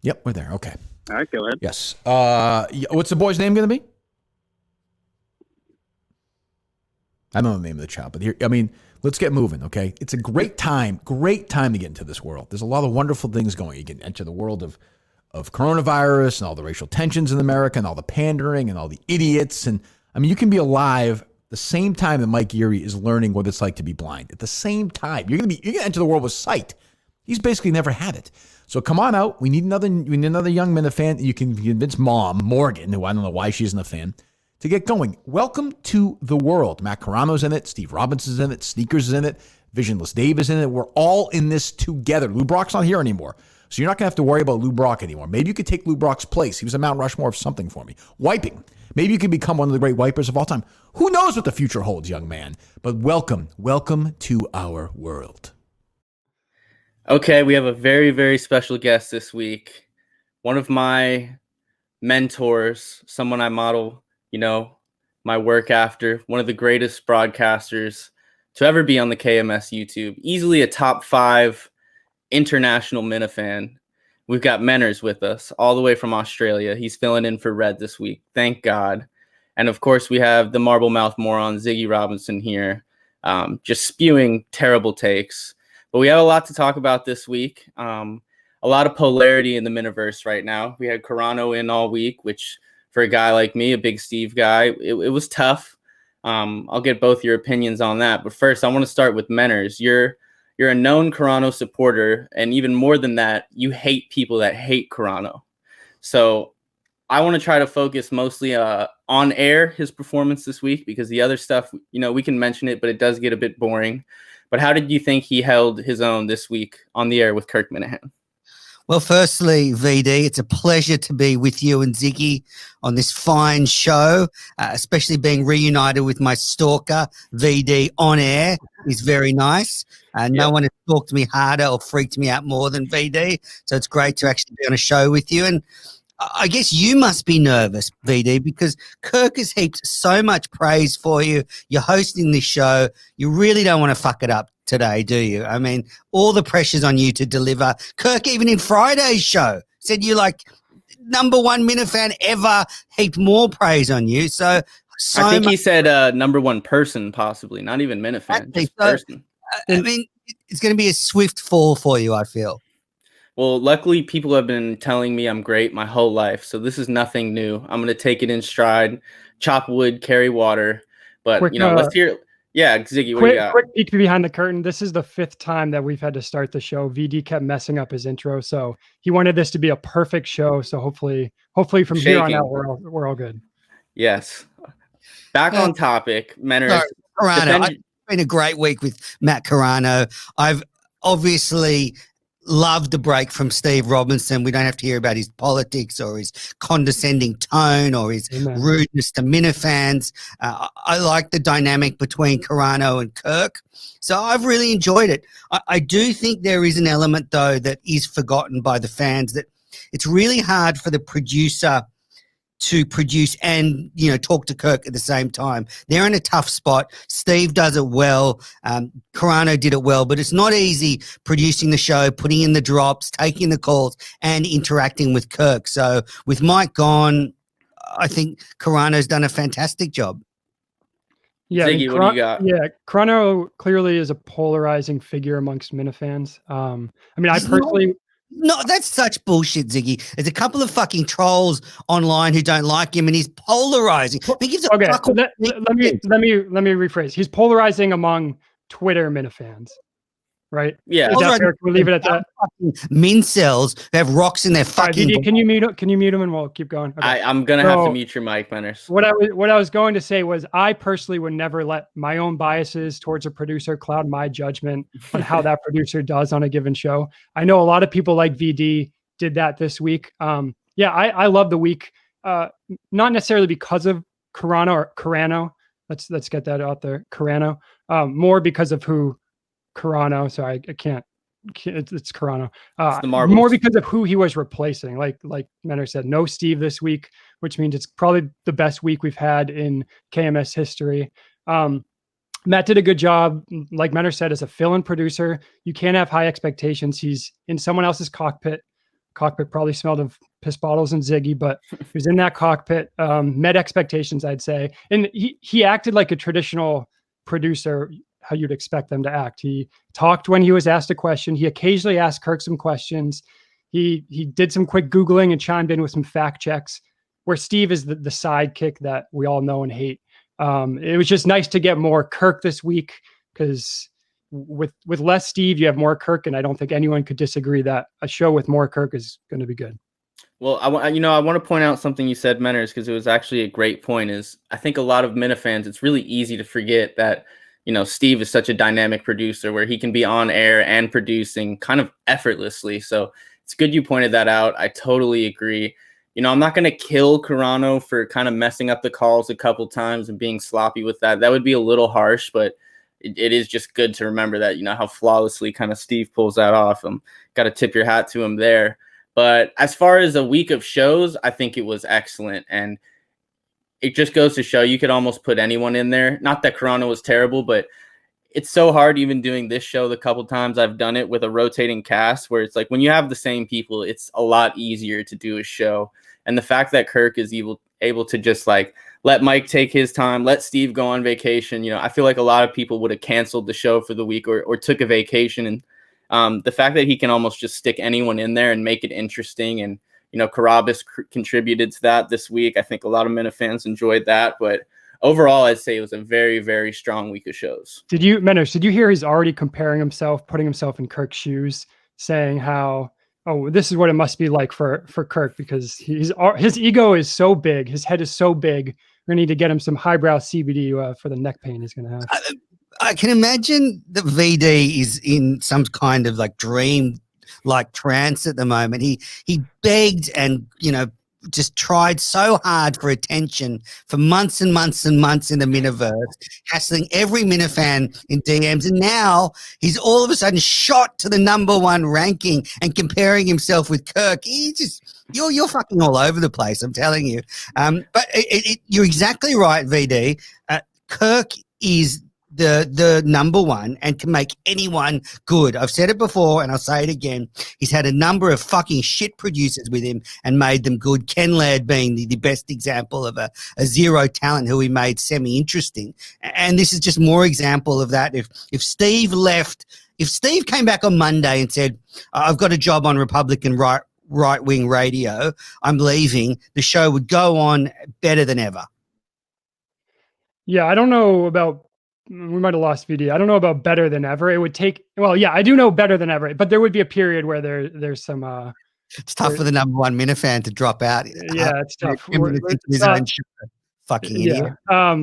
Yep, we're there. Okay. All right, go ahead. Yes. What's the boy's name going to be? I don't know the name of the child, but here, I mean, let's get moving, okay? It's a great time to get into this world. There's a lot of wonderful things going. You can enter the world of coronavirus and all the racial tensions in America and all the pandering and all the idiots. And I mean, you can be alive the same time that Mike Geary is learning what it's like to be blind. At the same time, you're gonna enter the world with sight. He's basically never had it. So come on out. We need another young Minna fan. You can convince Mom Morgan, who I don't know why she isn't a fan, to get going. Welcome to the world. Matt Carano's in it. Steve Robinson's in it. Sneakers is in it. Visionless Dave is in it. We're all in this together. Lou Brock's not here anymore. So you're not going to have to worry about Lou Brock anymore. Maybe you could take Lou Brock's place. He was a Mount Rushmore of something for me. Wiping. Maybe you could become one of the great wipers of all time. Who knows what the future holds, young man? But welcome to our world. Okay, we have a very, very special guest this week. One of my mentors, someone I model, my work after, one of the greatest broadcasters to ever be on the KMS YouTube. Easily a top 5 international Minna fan. We've got Menners with us all the way from Australia. He's filling in for Red this week. Thank God. And of course, we have the marble mouth moron, Ziggy Robinson here, just spewing terrible takes. But we have a lot to talk about this week. A lot of polarity in the Minnaverse right now. We had Carano in all week, which for a guy like me, a big Steve guy, it was tough. I'll get both your opinions on that. But first, I want to start with Menners. You're a known Carano supporter, and even more than that, you hate people that hate Carano. So I want to try to focus mostly on air, his performance this week, because the other stuff, we can mention it, but it does get a bit boring. But how did you think he held his own this week on the air with Kirk Minahan? Well, firstly, VD, it's a pleasure to be with you and Ziggy on this fine show, especially being reunited with my stalker, VD, on air is very nice. No one has talked to me harder or freaked me out more than VD, so it's great to actually be on a show with you. And I guess you must be nervous, VD, because Kirk has heaped so much praise for you. You're hosting this show. You really don't want to fuck it up today, do you? I mean, all the pressure's on you to deliver. Kirk, even in Friday's show, said you number one Minna fan ever, heaped more praise on you. So I think he said number one person, possibly, not even Minna fan, just person. I mean, it's going to be a swift fall for you, I feel. Well, luckily, people have been telling me I'm great my whole life, so this is nothing new. I'm going to take it in stride, chop wood, carry water. But, quick, let's hear – yeah, Ziggy, what do you got? Quick peek behind the curtain. This is the 5th time that we've had to start the show. VD kept messing up his intro, so he wanted this to be a perfect show. So hopefully from here on out, we're all good. Yes. Back on topic, Menners. Carano, it's been a great week with Matt Carano. I've obviously loved the break from Steve Robinson. We don't have to hear about his politics or his condescending tone or his rudeness to Minna fans. I like the dynamic between Carano and Kirk. So I've really enjoyed it. I do think there is an element, though, that is forgotten by the fans, that it's really hard for the producer to produce and, talk to Kirk at the same time. They're in a tough spot. Steve does it well. Carano did it well, but it's not easy producing the show, putting in the drops, taking the calls, and interacting with Kirk. So with Mike gone, I think Carano's done a fantastic job. Yeah, Ziggy, what do you got? Yeah, Carano clearly is a polarizing figure amongst Minna fans. I personally... No, that's such bullshit, Ziggy. There's a couple of fucking trolls online who don't like him, and he's polarizing. He gives a fuck. Let me rephrase. He's polarizing among Twitter Minna fans, right? Yeah, we'll leave it at that. Min cells have rocks in their fucking. Right, can you mute him and we'll keep going? Okay. I'm gonna have to mute your mic, Menners. What I was going to say was I personally would never let my own biases towards a producer cloud my judgment on how that producer does on a given show. I know a lot of people like VD did that this week. I love the week, not necessarily because of Carano. Let's get that out there. Carano, more because of who Carano. So I can't. It's Carano. More because of who he was replacing. Like Menner said, no Steve this week, which means it's probably the best week we've had in KMS history. Matt did a good job. Like Menner said, as a fill-in producer, you can't have high expectations. He's in someone else's cockpit. Cockpit probably smelled of piss bottles and Ziggy, but he was in that cockpit, met expectations, I'd say. And he acted like a traditional producer, how you'd expect them to act. He talked when he was asked a question. He occasionally asked Kirk some questions. He did some quick Googling and chimed in with some fact checks, where Steve is the sidekick that we all know and hate. It was just nice to get more Kirk this week, because with less Steve, you have more Kirk, and I don't think anyone could disagree that a show with more Kirk is going to be good. Well, I want to point out something you said, Menners, because it was actually a great point. Is I think a lot of Minifans, it's really easy to forget that, Steve is such a dynamic producer where he can be on air and producing kind of effortlessly. So it's good you pointed that out. I totally agree. I'm not going to kill Carano for kind of messing up the calls a couple times and being sloppy with that. That would be a little harsh, but it is just good to remember that, how flawlessly kind of Steve pulls that off. Got to tip your hat to him there. But as far as a week of shows, I think it was excellent. And it just goes to show you could almost put anyone in there. Not that Carano was terrible, but it's so hard even doing this show the couple times I've done it with a rotating cast, where it's like when you have the same people, it's a lot easier to do a show. And the fact that Kirk is able to just like let Mike take his time, let Steve go on vacation. I feel like a lot of people would have canceled the show for the week or took a vacation. And the fact that he can almost just stick anyone in there and make it interesting. And, Carabas contributed to that this week. I think a lot of Minifans enjoyed that. But overall, I'd say it was a very, very strong week of shows. Menners, did you hear he's already comparing himself, putting himself in Kirk's shoes, saying how, oh, this is what it must be like for Kirk, because his ego is so big, his head is so big. We're gonna need to get him some highbrow CBD for the neck pain he's gonna have. I can imagine that VD is in some kind of like dream, like trance at the moment. He begged and just tried so hard for attention for months and months and months in the Miniverse, hassling every Minifan in DMs, and now he's all of a sudden shot to the #1 ranking and comparing himself with Kirk. You're fucking all over the place, I'm telling you. But you're exactly right, VD. Kirk is the #1 and can make anyone good. I've said it before and I'll say it again. He's had a number of fucking shit producers with him and made them good. Ken Laird being the best example of a zero talent who he made semi-interesting. And this is just more example of that. If Steve came back on Monday and said, I've got a job on Republican right-wing radio, I'm leaving, the show would go on better than ever. Yeah, I don't know about, we might have lost VD. I don't know about better than ever. It would take, well, yeah, I do know better than ever, but there would be a period where there's some, it's tough for the #1 Minifan to drop out. Yeah, it's tough. Fucking idiot. Yeah.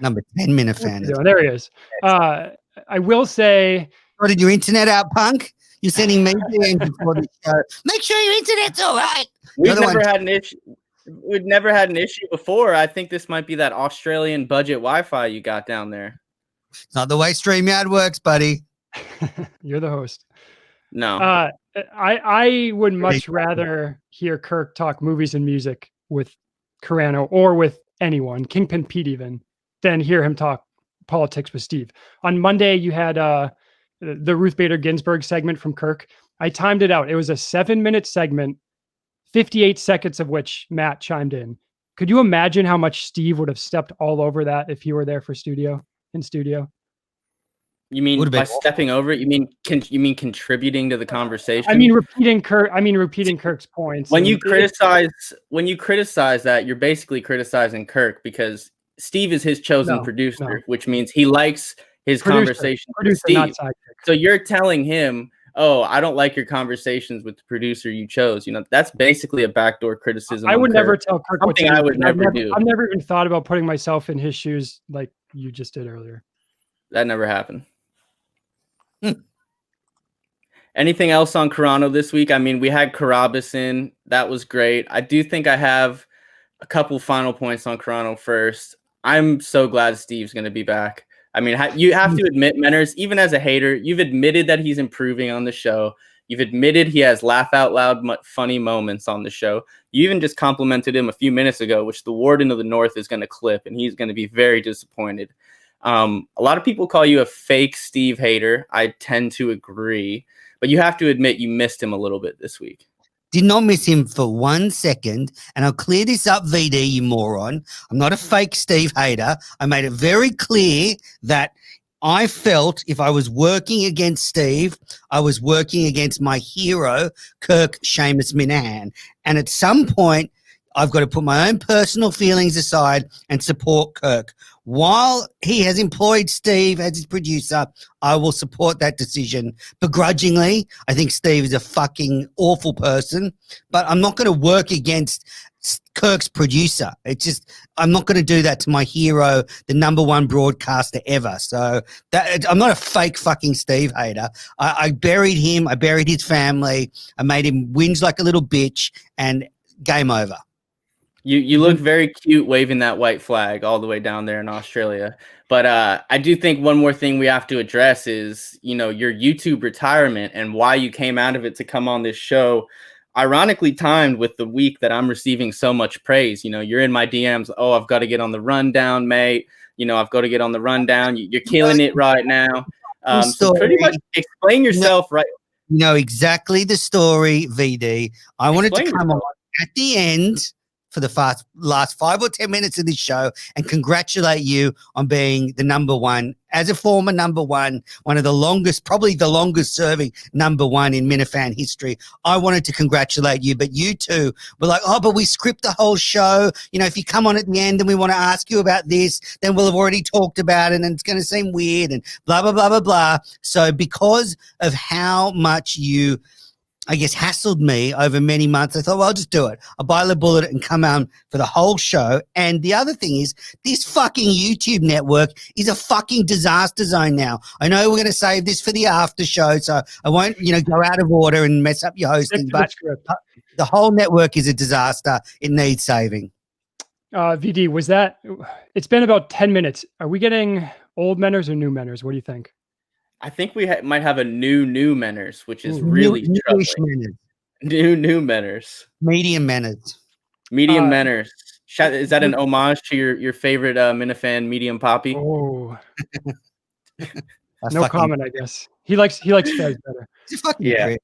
#10 Minifan. There he is. I will say. What, did your internet out, punk? You're sending me DMs before the show. Make sure your internet's all right. We've never had an issue. We've never had an issue before. I think this might be that Australian budget Wi-Fi you got down there. It's not the way StreamYard works, buddy. You're the host. No. I would much rather hear Kirk talk movies and music with Carano or with anyone, Kingpin Pete even, than hear him talk politics with Steve. On Monday, you had the Ruth Bader Ginsburg segment from Kirk. I timed it out. It was a 7-minute segment, 58 seconds of which Matt chimed in. Could you imagine how much Steve would have stepped all over that if he were there in studio? You mean by stepping over it? You mean contributing to the conversation? I mean repeating Kirk's points. When you criticize that, you're basically criticizing Kirk, because Steve is his chosen producer, which means he likes his conversation with Steve. So you're telling him, oh, I don't like your conversations with the producer you chose. That's basically a backdoor criticism. I would never tell Kirk something I would never do. I've never even thought about putting myself in his shoes like you just did earlier. That never happened. Anything else on Carano this week? I mean, we had Carabas in. That was great. I do think I have a couple final points on Carano first. I'm so glad Steve's going to be back. I mean, you have to admit, Menners, even as a hater, you've admitted that he's improving on the show. You've admitted he has laugh out loud, funny moments on the show. You even just complimented him a few minutes ago, which the Warden of the North is going to clip, and he's going to be very disappointed. A lot of people call you a fake Steve hater. I tend to agree, but you have to admit you missed him a little bit this week. Did not miss him for 1 second. And I'll clear this up, VD, you moron. I'm not a fake Steve hater. I made it very clear that I felt if I was working against Steve, I was working against my hero, Kirk Seamus Minahan. And at some point, I've got to put my own personal feelings aside and support Kirk. While he has employed Steve as his producer, I will support that decision begrudgingly. I think Steve is a fucking awful person, but I'm not going to work against Kirk's producer. It's just, I'm not going to do that to my hero, the #1 broadcaster ever. So that, I'm not a fake fucking Steve hater. I buried him. I buried his family. I made him whinge like a little bitch, and game over. You look very cute waving that white flag all the way down there in Australia. But I do think one more thing we have to address is, your YouTube retirement and why you came out of it to come on this show. Ironically timed with the week that I'm receiving so much praise. You're in my DMs. Oh, I've got to get on the rundown, mate. I've got to get on the rundown. You're killing it right now. So pretty much explain yourself, right? You know exactly the story, VD. I wanted to come on at the end for the last 5 or 10 minutes of this show and congratulate you on being the #1. As a former #1, one of the longest, probably the longest serving #1 in Minifan history, I wanted to congratulate you, but you two were like, oh, but we script the whole show. If you come on at the end and we want to ask you about this, then we'll have already talked about it and it's going to seem weird and blah, blah, blah, blah, blah. So because of how much you, I guess, hassled me over many months, I thought, well, I'll just do it. I'll buy the bullet and come on for the whole show. And the other thing is, this fucking YouTube network is a fucking disaster zone now. I know we're going to save this for the after show, so I won't, go out of order and mess up your hosting, but the whole network is a disaster. It needs saving. VD, it's been about 10 minutes. Are we getting old Menners or new Menners? What do you think? I think we might have a new Menners, which is really troubling. New Menners. Medium Menners. Medium Menners. Is that an homage to your favorite Minifan, Medium Poppy? Oh, no comment. I guess he likes Fez better. Yeah.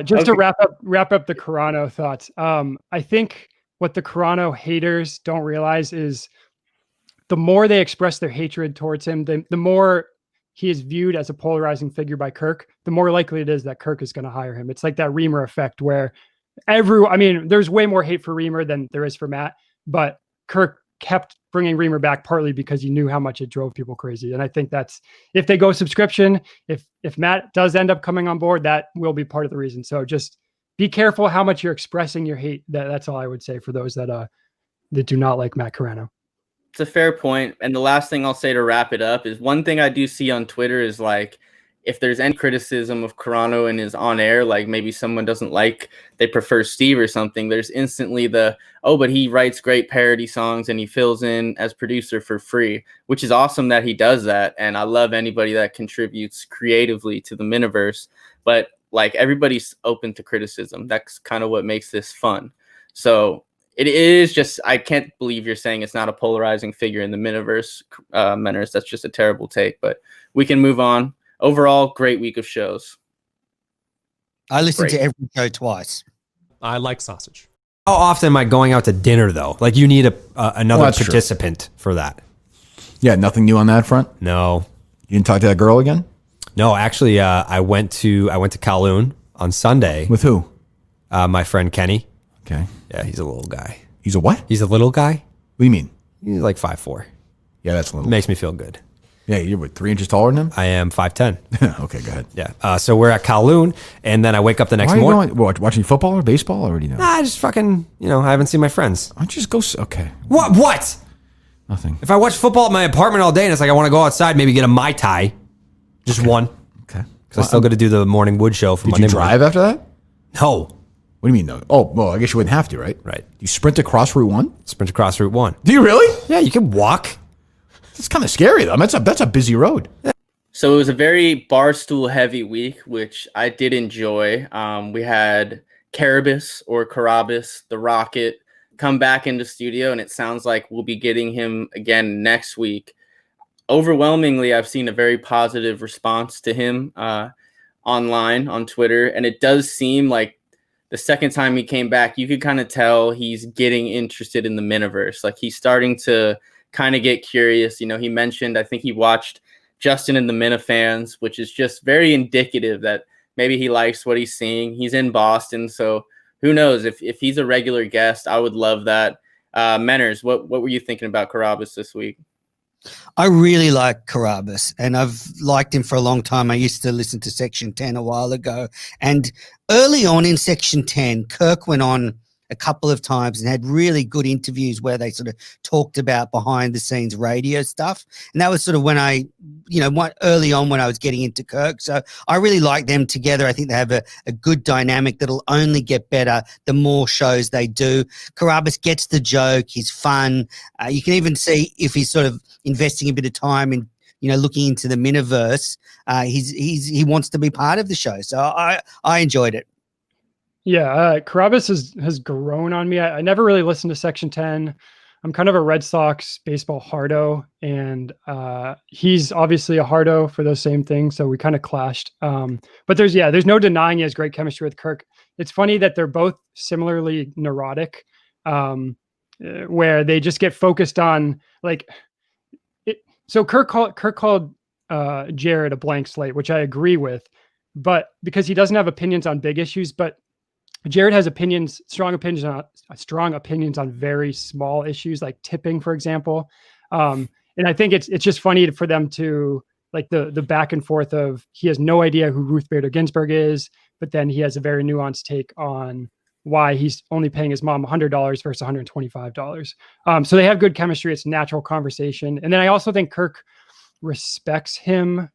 Just to wrap up the Carano thoughts. I think what the Carano haters don't realize is the more they express their hatred towards him, the more he is viewed as a polarizing figure by Kirk, the more likely it is that Kirk is going to hire him. It's like that Reamer effect where there's way more hate for Reamer than there is for Matt, but Kirk kept bringing Reamer back partly because he knew how much it drove people crazy. And I think that's, if they go subscription, if Matt does end up coming on board, that will be part of the reason. So just be careful how much you're expressing your hate. That's all I would say for those that do not like Matt Carano. It's a fair point. And the last thing I'll say to wrap it up is one thing I do see on Twitter is like, if there's any criticism of Carano and is on air, like maybe someone doesn't like, they prefer Steve or something, there's instantly but he writes great parody songs and he fills in as producer for free, which is awesome that he does that. And I love anybody that contributes creatively to the Miniverse, but like everybody's open to criticism. That's kind of what makes this fun. So it is just, I can't believe you're saying it's not a polarizing figure in the Miniverse, Menners. That's just a terrible take, but we can move on. Overall, great week of shows. I listened to every show twice. I like sausage. How often am I going out to dinner, though? Like, you need another participant for that. Yeah, nothing new on that front? No. You didn't talk to that girl again? No, actually, I went to Kowloon on Sunday. With who? My friend Kenny. Okay. Yeah, he's a little guy. He's a what? He's a little guy. What do you mean? He's like 5'4". Yeah, that's a little. Makes me feel good. Yeah, you're what, 3 inches taller than him? I am 5'10". Okay, go ahead. Yeah. So we're at Kowloon, and then I wake up the next morning. Watching football or baseball? I already know. Nah, just fucking, I haven't seen my friends. Why don't you just go? Okay. What? Nothing. If I watch football at my apartment all day and it's like I want to go outside, maybe get a Mai Tai. Just one. Okay. Because I still got to do the morning wood show for Monday. Did you drive after that? No. What do you mean, no? Oh, well, I guess you wouldn't have to, right? Right. You sprint across Route 1? Sprint across Route 1. Do you really? Yeah, you can walk. It's kind of scary, though. That's a busy road. So it was a very barstool heavy week, which I did enjoy. We had Carabas or Carabas, the Rocket, come back into studio, and it sounds like we'll be getting him again next week. Overwhelmingly, I've seen a very positive response to him online on Twitter, and it does seem like the second time he came back, you could kind of tell he's getting interested in the Miniverse. Like he's starting to kind of get curious. You know, he mentioned, I think he watched Justin and the Minifans, which is just very indicative that maybe he likes what he's seeing. He's in Boston, so who knows? If he's a regular guest, I would love that. Menners, what were you thinking about Carabas this week? I really like Carabas, and I've liked him for a long time. I used to listen to Section 10 a while ago, and early on in Section 10, Kirk went on a couple of times and had really good interviews where they sort of talked about behind the scenes radio stuff. And that was sort of when early on when I was getting into Kirk. So I really like them together. I think they have a good dynamic that'll only get better the more shows they do. Carabas gets the joke. He's fun. You can even see if he's sort of investing a bit of time in, looking into the Miniverse. He wants to be part of the show. So I enjoyed it. Yeah, Carabas has grown on me. I never really listened to Section 10. I'm kind of a Red Sox baseball hardo, and he's obviously a hardo for those same things, so we kind of clashed. But there's no denying he has great chemistry with Kirk. It's funny that they're both similarly neurotic, where they just get focused on like it. So Kirk called Jared a blank slate, which I agree with, but because he doesn't have opinions on big issues, but Jared has strong opinions on very small issues like tipping, for example. And I think it's just funny for them to like the back and forth of he has no idea who Ruth Bader Ginsburg is, but then he has a very nuanced take on why he's only paying his mom $100 versus $125. So they have good chemistry. It's natural conversation. And then I also think Kirk respects him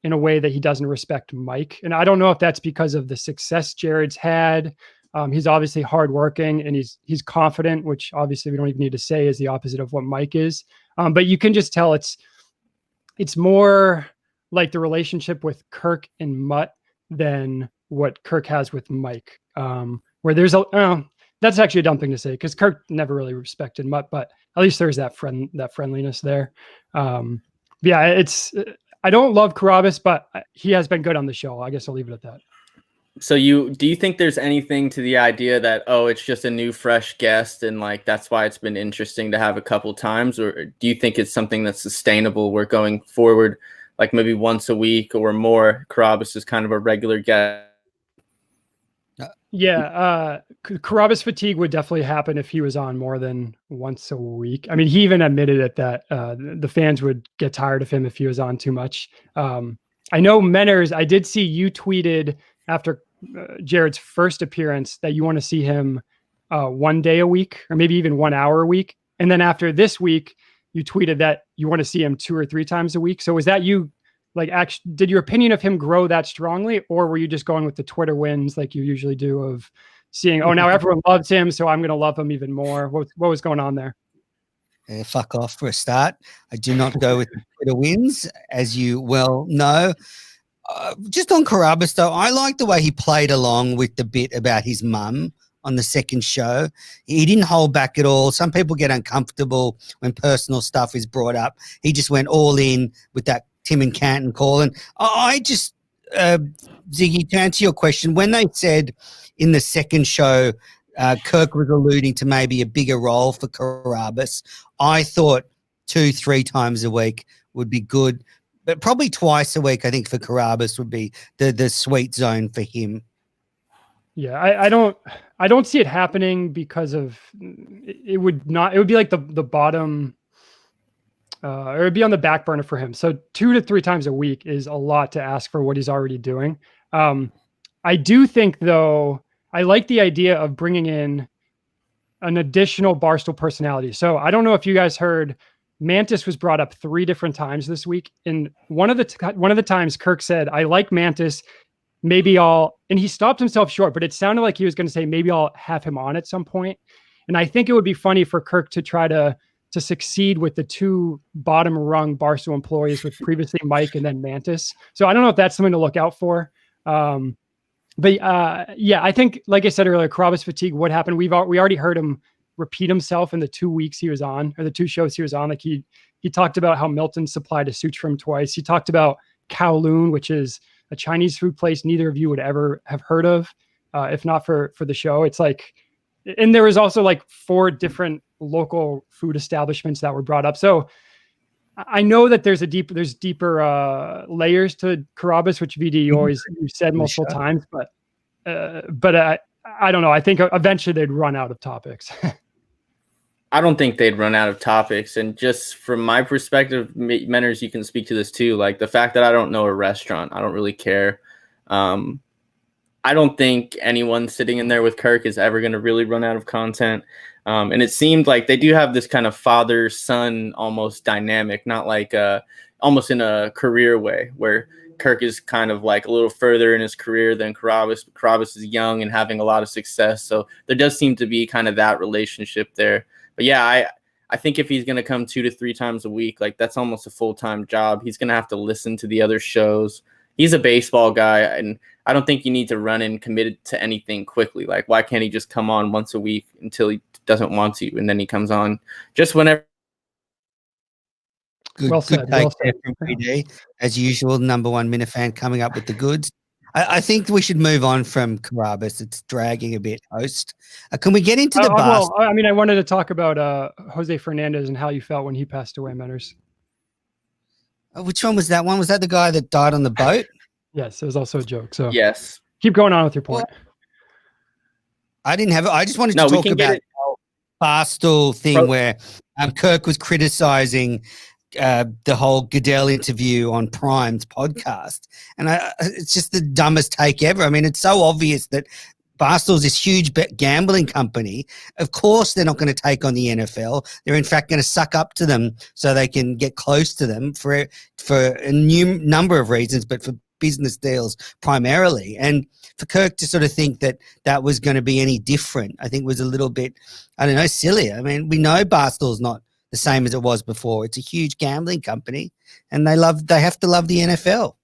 in a way that he doesn't respect Mike. And I don't know if that's because of the success Jared's had. He's obviously hardworking and he's confident, which obviously we don't even need to say is the opposite of what Mike is. But you can just tell it's more like the relationship with Kirk and Mutt than what Kirk has with Mike. Where there's that's actually a dumb thing to say because Kirk never really respected Mutt, but at least there's that friendliness there. Yeah, I don't love Carabas, but he has been good on the show. I guess I'll leave it at that. So do you think there's anything to the idea that, it's just a new, fresh guest and like that's why it's been interesting to have a couple times? Or do you think it's something that's sustainable? We're going forward, like maybe once a week or more. Carabas is kind of a regular guest. Yeah, Carabas fatigue would definitely happen if he was on more than once a week. I mean, he even admitted it that the fans would get tired of him if he was on too much. I know Menners, I did see you tweeted after Jared's first appearance that you want to see him 1 day a week or maybe even 1 hour a week. And then after this week, you tweeted that you want to see him 2 or 3 times a week. So was that you? Like, actually, did your opinion of him grow that strongly, or were you just going with the Twitter wins like you usually do of seeing, now everyone loves him, so I'm going to love him even more? What was going on there? Fuck off for a start. I do not go with the Twitter wins, as you well know. Just on Carabas, though, I like the way he played along with the bit about his mum on the second show. He didn't hold back at all. Some people get uncomfortable when personal stuff is brought up. He just went all in with that Tim and Canton call. And I just, Ziggy, to answer your question, when they said in the second show, Kirk was alluding to maybe a bigger role for Carabas, I thought 2-3 times a week would be good, but probably twice a week, I think, for Carabas would be the sweet zone for him. Yeah, I don't see it happening because of it would be like the bottom. Or it'd be on the back burner for him. So 2 to 3 times a week is a lot to ask for what he's already doing. I do think, though, I like the idea of bringing in an additional Barstool personality. So I don't know if you guys heard, Mantis was brought up 3 different times this week. And one of the times Kirk said, I like Mantis, and he stopped himself short, but it sounded like he was going to say, maybe I'll have him on at some point. And I think it would be funny for Kirk to try to succeed with the 2 bottom rung Barstool employees with previously Mike and then Mantis. So I don't know if that's something to look out for. Yeah, I think, like I said earlier, Carabas fatigue would happen. We already heard him repeat himself in the 2 weeks he was on, or the 2 shows he was on. Like he talked about how Milton supplied a suit for him twice. He talked about Kowloon, which is a Chinese food place neither of you would ever have heard of. if not for the show. It's like, and there was also like 4 different local food establishments that were brought up. So I know that there's deeper layers to Carabas, which VD you said multiple times, but I don't know. I think eventually they'd run out of topics. I don't think they'd run out of topics. And just from my perspective, Menners, you can speak to this too. Like the fact that I don't know a restaurant, I don't really care. I don't think anyone sitting in there with Kirk is ever going to really run out of content. And it seemed like they do have this kind of father-son almost dynamic, not like almost in a career way where Kirk is kind of like a little further in his career than Carabas. Carabas is young and having a lot of success. So there does seem to be kind of that relationship there. But yeah, I think if he's going to come 2 to 3 times a week, like that's almost a full-time job. He's going to have to listen to the other shows. He's a baseball guy, and I don't think you need to run in committed to anything quickly. Like, why can't he just come on once a week until he doesn't want to, and then he comes on just whenever? Good take there from PD. As usual, #1 Minifan coming up with the goods. I think we should move on from Carabas. It's dragging a bit, host. Can we get into the bus? Well, I mean, I wanted to talk about Jose Fernandez and how you felt when he passed away, Menners. Which one was that one? Was that the guy that died on the boat? Yes, it was also a joke. So yes, keep going on with your point. Well, I didn't have it. I just wanted to talk about the Barstool thing where Kirk was criticizing the whole Goodell interview on Prime's podcast. And it's just the dumbest take ever. I mean, it's so obvious that Barstool's this huge gambling company. Of course, they're not going to take on the NFL. They're in fact going to suck up to them so they can get close to them for a new number of reasons, but for business deals primarily. And for Kirk to sort of think that was going to be any different, I think was a little bit, I don't know, silly. I mean, we know Barstool's not the same as it was before. It's a huge gambling company, and they have to love the NFL.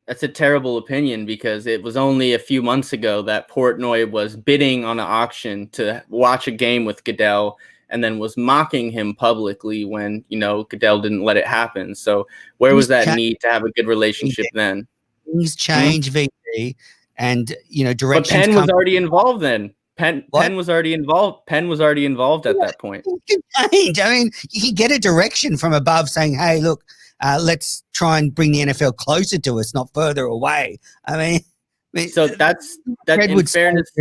That's a terrible opinion because it was only a few months ago that Portnoy was bidding on an auction to watch a game with Goodell and then was mocking him publicly when, Goodell didn't let it happen. So where was that need to have a good relationship then? Things change, VP, and, directions. But Penn was already involved then. Penn was already involved. Penn was already involved at that point. Change. I mean, you can get a direction from above saying, hey, look, let's try and bring the NFL closer to us, not further away. I mean so that's in fairness,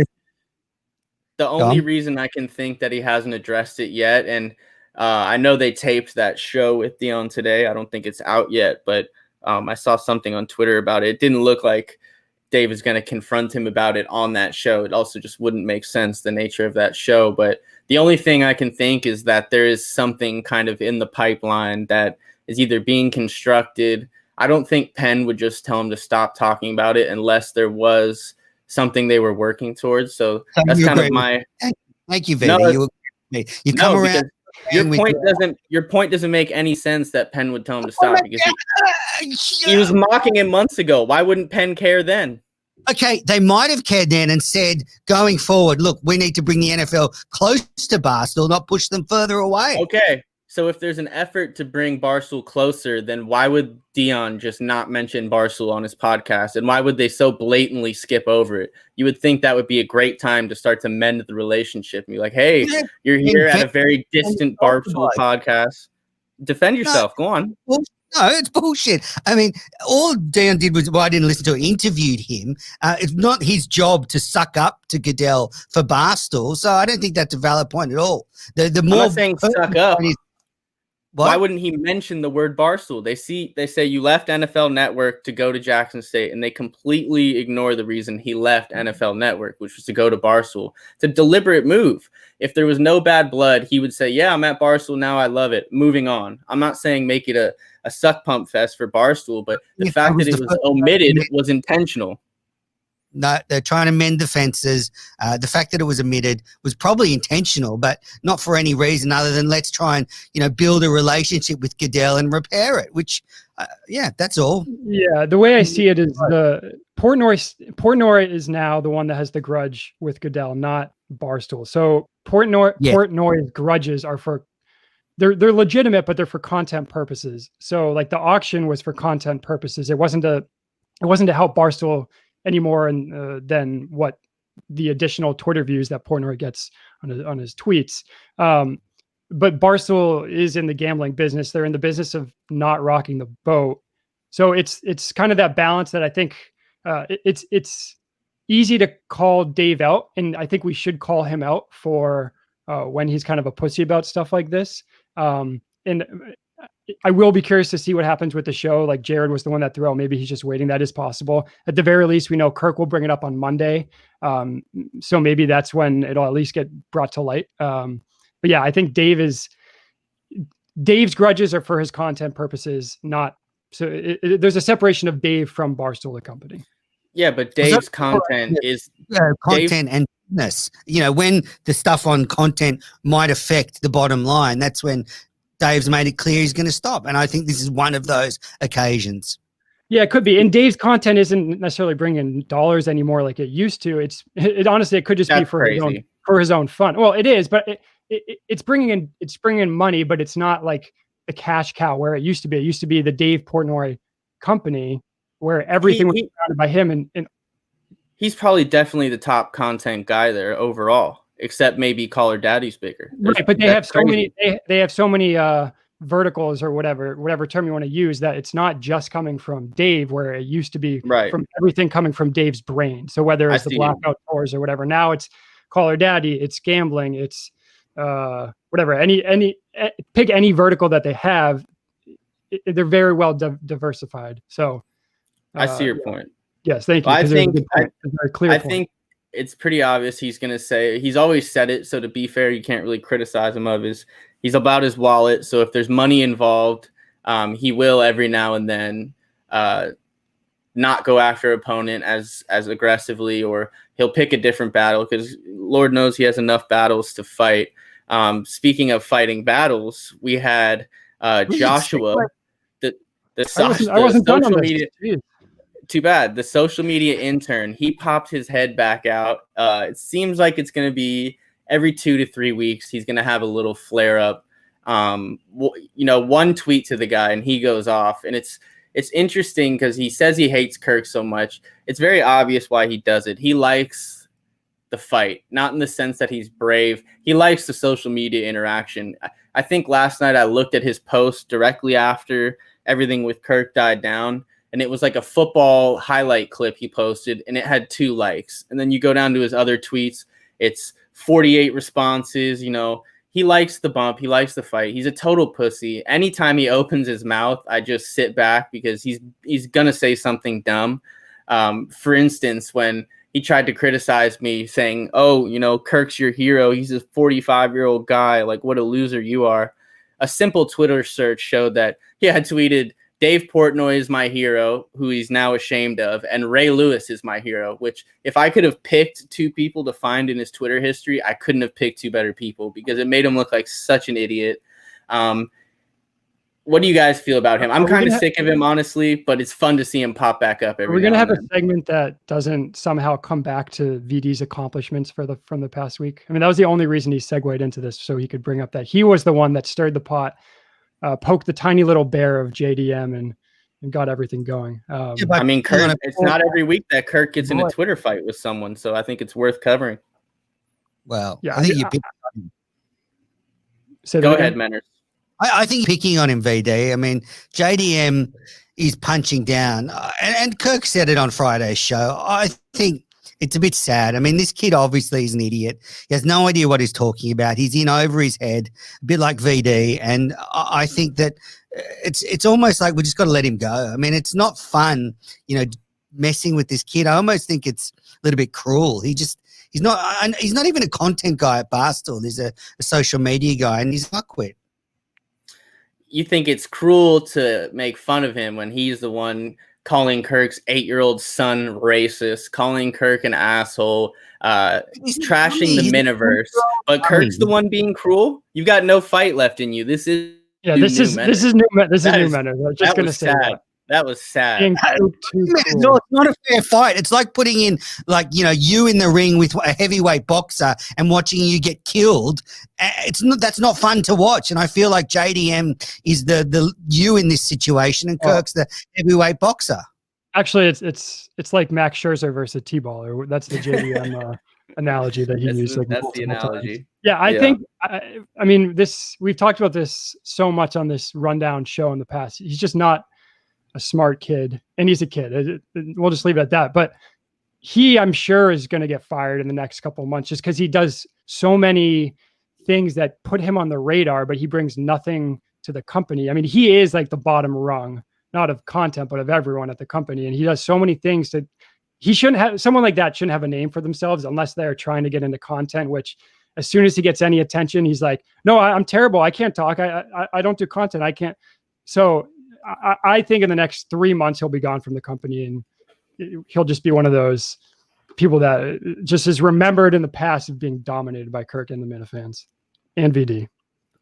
the only reason I can think that he hasn't addressed it yet. And I know they taped that show with Dion today. I don't think it's out yet, but I saw something on Twitter about it. It didn't look like Dave is going to confront him about it on that show. It also just wouldn't make sense, the nature of that show. But the only thing I can think is that there is something kind of in the pipeline that is either being constructed. I don't think Penn would just tell him to stop talking about it unless there was something they were working towards. So that's kind of my. Thank you, Vader. You come around. Your point doesn't make any sense that Penn would tell him to stop because he was mocking him months ago. Why wouldn't Penn care then? Okay, they might have cared then and said, going forward, look, we need to bring the NFL close to Barstool, not push them further away. Okay, so if there's an effort to bring Barstool closer, then why would Dion just not mention Barstool on his podcast? And why would they so blatantly skip over it? You would think that would be a great time to start to mend the relationship and be like, hey, you're here at a very distant Barstool podcast. Defend yourself. Go on. No, it's bullshit. I mean, all Dion did was, I didn't listen to it, interviewed him. It's not his job to suck up to Goodell for Barstool, so I don't think that's a valid point at all. The more I'm not saying suck up. Why wouldn't he mention the word Barstool? They say you left NFL Network to go to Jackson State, and they completely ignore the reason he left NFL Network, which was to go to Barstool. It's a deliberate move. If there was no bad blood, he would say, yeah, I'm at Barstool now. I love it. Moving on. I'm not saying make it a suck pump fest for Barstool, but the fact that it was omitted was intentional. No, they're trying to mend the fences. The fact that it was omitted was probably intentional, but not for any reason other than let's try and, build a relationship with Goodell and repair it, which, that's all. Yeah, the way I see it is the Portnoy is now the one that has the grudge with Goodell, not Barstool. So Portnoy's grudges are they're legitimate, but they're for content purposes. So like the auction was for content purposes. It wasn't to help Barstool any more than what the additional Twitter views that Portnoy gets on his tweets. But Barstool is in the gambling business. They're in the business of not rocking the boat. So it's kind of that balance that I think it's easy to call Dave out, and I think we should call him out for when he's kind of a pussy about stuff like this. And I will be curious to see what happens with the show. Like Jared was the one that threw out, maybe he's just waiting. That is possible. At the very least, we know Kirk will bring it up on Monday. So maybe that's when it'll at least get brought to light. But yeah, I think Dave's grudges are for his content purposes, not so there's a separation of Dave from Barstool, the company. Yeah, but Dave's content is content and business. When the stuff on content might affect the bottom line, that's when Dave's made it clear he's going to stop. And I think this is one of those occasions. Yeah, it could be. And Dave's content isn't necessarily bringing dollars anymore like it used to. It honestly, it could just be for his own fun. Well, it is, but it's bringing in money, but it's not like the cash cow where it used to be. It used to be the Dave Portnoy company where everything was surrounded by him. And he's probably definitely the top content guy there overall. Except maybe Call Her Daddy's bigger. Right, but they have so many. They have so many verticals or whatever term you want to use, that it's not just coming from Dave, where it used to be from everything coming from Dave's brain. So whether it's the Blackout Tours or whatever, now it's Call Her Daddy, it's gambling, it's whatever. Any pick any vertical that they have, they're very well diversified. So I see your point. Yes, thank you. I think very clear. I think it's pretty obvious he's going to say, he's always said it. So to be fair, you can't really criticize him he's about his wallet. So if there's money involved, he will every now and then not go after opponent as aggressively, or he'll pick a different battle because Lord knows he has enough battles to fight. Speaking of fighting battles, we had Joshua, the social media. Too bad. The social media intern, he popped his head back out. It seems like it's going to be every 2 to 3 weeks. He's going to have a little flare up. One tweet to the guy and he goes off. And it's interesting because he says he hates Kirk so much. It's very obvious why he does it. He likes the fight, not in the sense that he's brave. He likes the social media interaction. I think last night I looked at his post directly after everything with Kirk died down. And it was like a football highlight clip he posted, and it had 2 likes. And then you go down to his other tweets, it's 48 responses. He likes the bump. He likes the fight. He's a total pussy. Anytime he opens his mouth, I just sit back because he's going to say something dumb. For instance, when he tried to criticize me saying, Kirk's your hero. He's a 45-year-old guy. Like, what a loser you are. A simple Twitter search showed that he had tweeted, Dave Portnoy is my hero, who he's now ashamed of, and Ray Lewis is my hero, which if I could have picked 2 people to find in his Twitter history, I couldn't have picked 2 better people because it made him look like such an idiot. What do you guys feel about him? I'm kind of sick of him, honestly, but it's fun to see him pop back up every now and then. We're going to have a segment that doesn't somehow come back to VD's accomplishments from the past week. I mean, that was the only reason he segued into this, so he could bring up that he was the one that stirred the pot. Poked the tiny little bear of JDM and got everything going. I mean, Kirk, it's not every week that Kirk gets in a Twitter fight with someone, so I think it's worth covering. Well, yeah, I think you pick. Go ahead, Menners. I think picking on him, VD. I mean, JDM is punching down, and Kirk said it on Friday's show. I think it's a bit sad. I mean, this kid obviously is an idiot. He has no idea what he's talking about. He's in over his head, a bit like VD. And I think that it's almost like we just got to let him go. I mean, it's not fun, messing with this kid. I almost think it's a little bit cruel. He's not even a content guy at Barstool. He's a social media guy, and he's not quit. You think it's cruel to make fun of him when he's the one calling Kirk's 8-year-old son racist, calling Kirk an asshole, trashing the Miniverse, but Kirk's the one being cruel? You've got no fight left in you. This is new Menners. I was just going to say that. That was sad. No, it's not a fair fight. It's like putting in, you in the ring with a heavyweight boxer and watching you get killed. That's not fun to watch. And I feel like JDM is the you in this situation, and Kirk's the heavyweight boxer. Actually, it's like Max Scherzer versus T-baller. That's the JDM analogy that he used. Like that's the analogy. Times. Yeah, I think. I mean, we've talked about this so much on this rundown show in the past. He's just not a smart kid, and he's a kid. We'll just leave it at that. But I'm sure, is going to get fired in the next couple of months just because he does so many things that put him on the radar, but he brings nothing to the company. I mean, he is like the bottom rung, not of content, but of everyone at the company. And he does so many things that someone like that shouldn't have a name for themselves unless they're trying to get into content, which as soon as he gets any attention, he's like, no, I'm terrible. I can't talk. I don't do content. I can't. So I think in the next 3 months, he'll be gone from the company, and he'll just be one of those people that just is remembered in the past of being dominated by Kirk and the Minifans and VD.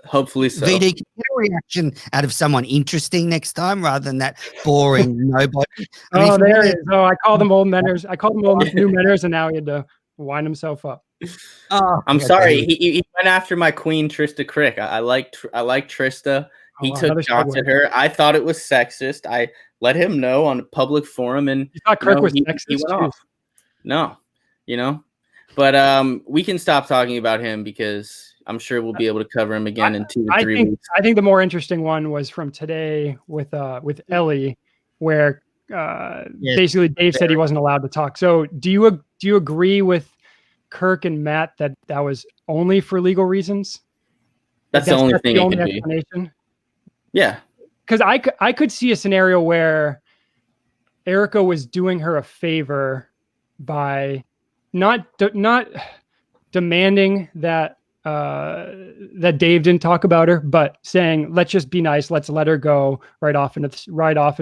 Hopefully so. VD, can you get a reaction out of someone interesting next time rather than that boring nobody? There he is. Oh, I called them old Menners. I called them old new Menners, and now he had to wind himself up. I'm sorry. He went after my queen, Trista Crick. I like Trista. He took shots at her. I thought it was sexist. I let him know on a public forum, and you thought Kirk was sexist? He went off. No, but we can stop talking about him because I'm sure we'll be able to cover him again in 2 to 3 weeks. I think the more interesting one was from today with Ellie, where basically Dave said he wasn't allowed to talk. So do you agree with Kirk and Matt that was only for legal reasons? That's the only thing it could be. Yeah, because I could see a scenario where Erica was doing her a favor by not demanding that that Dave didn't talk about her, but saying, let's just be nice, let's let her go right off into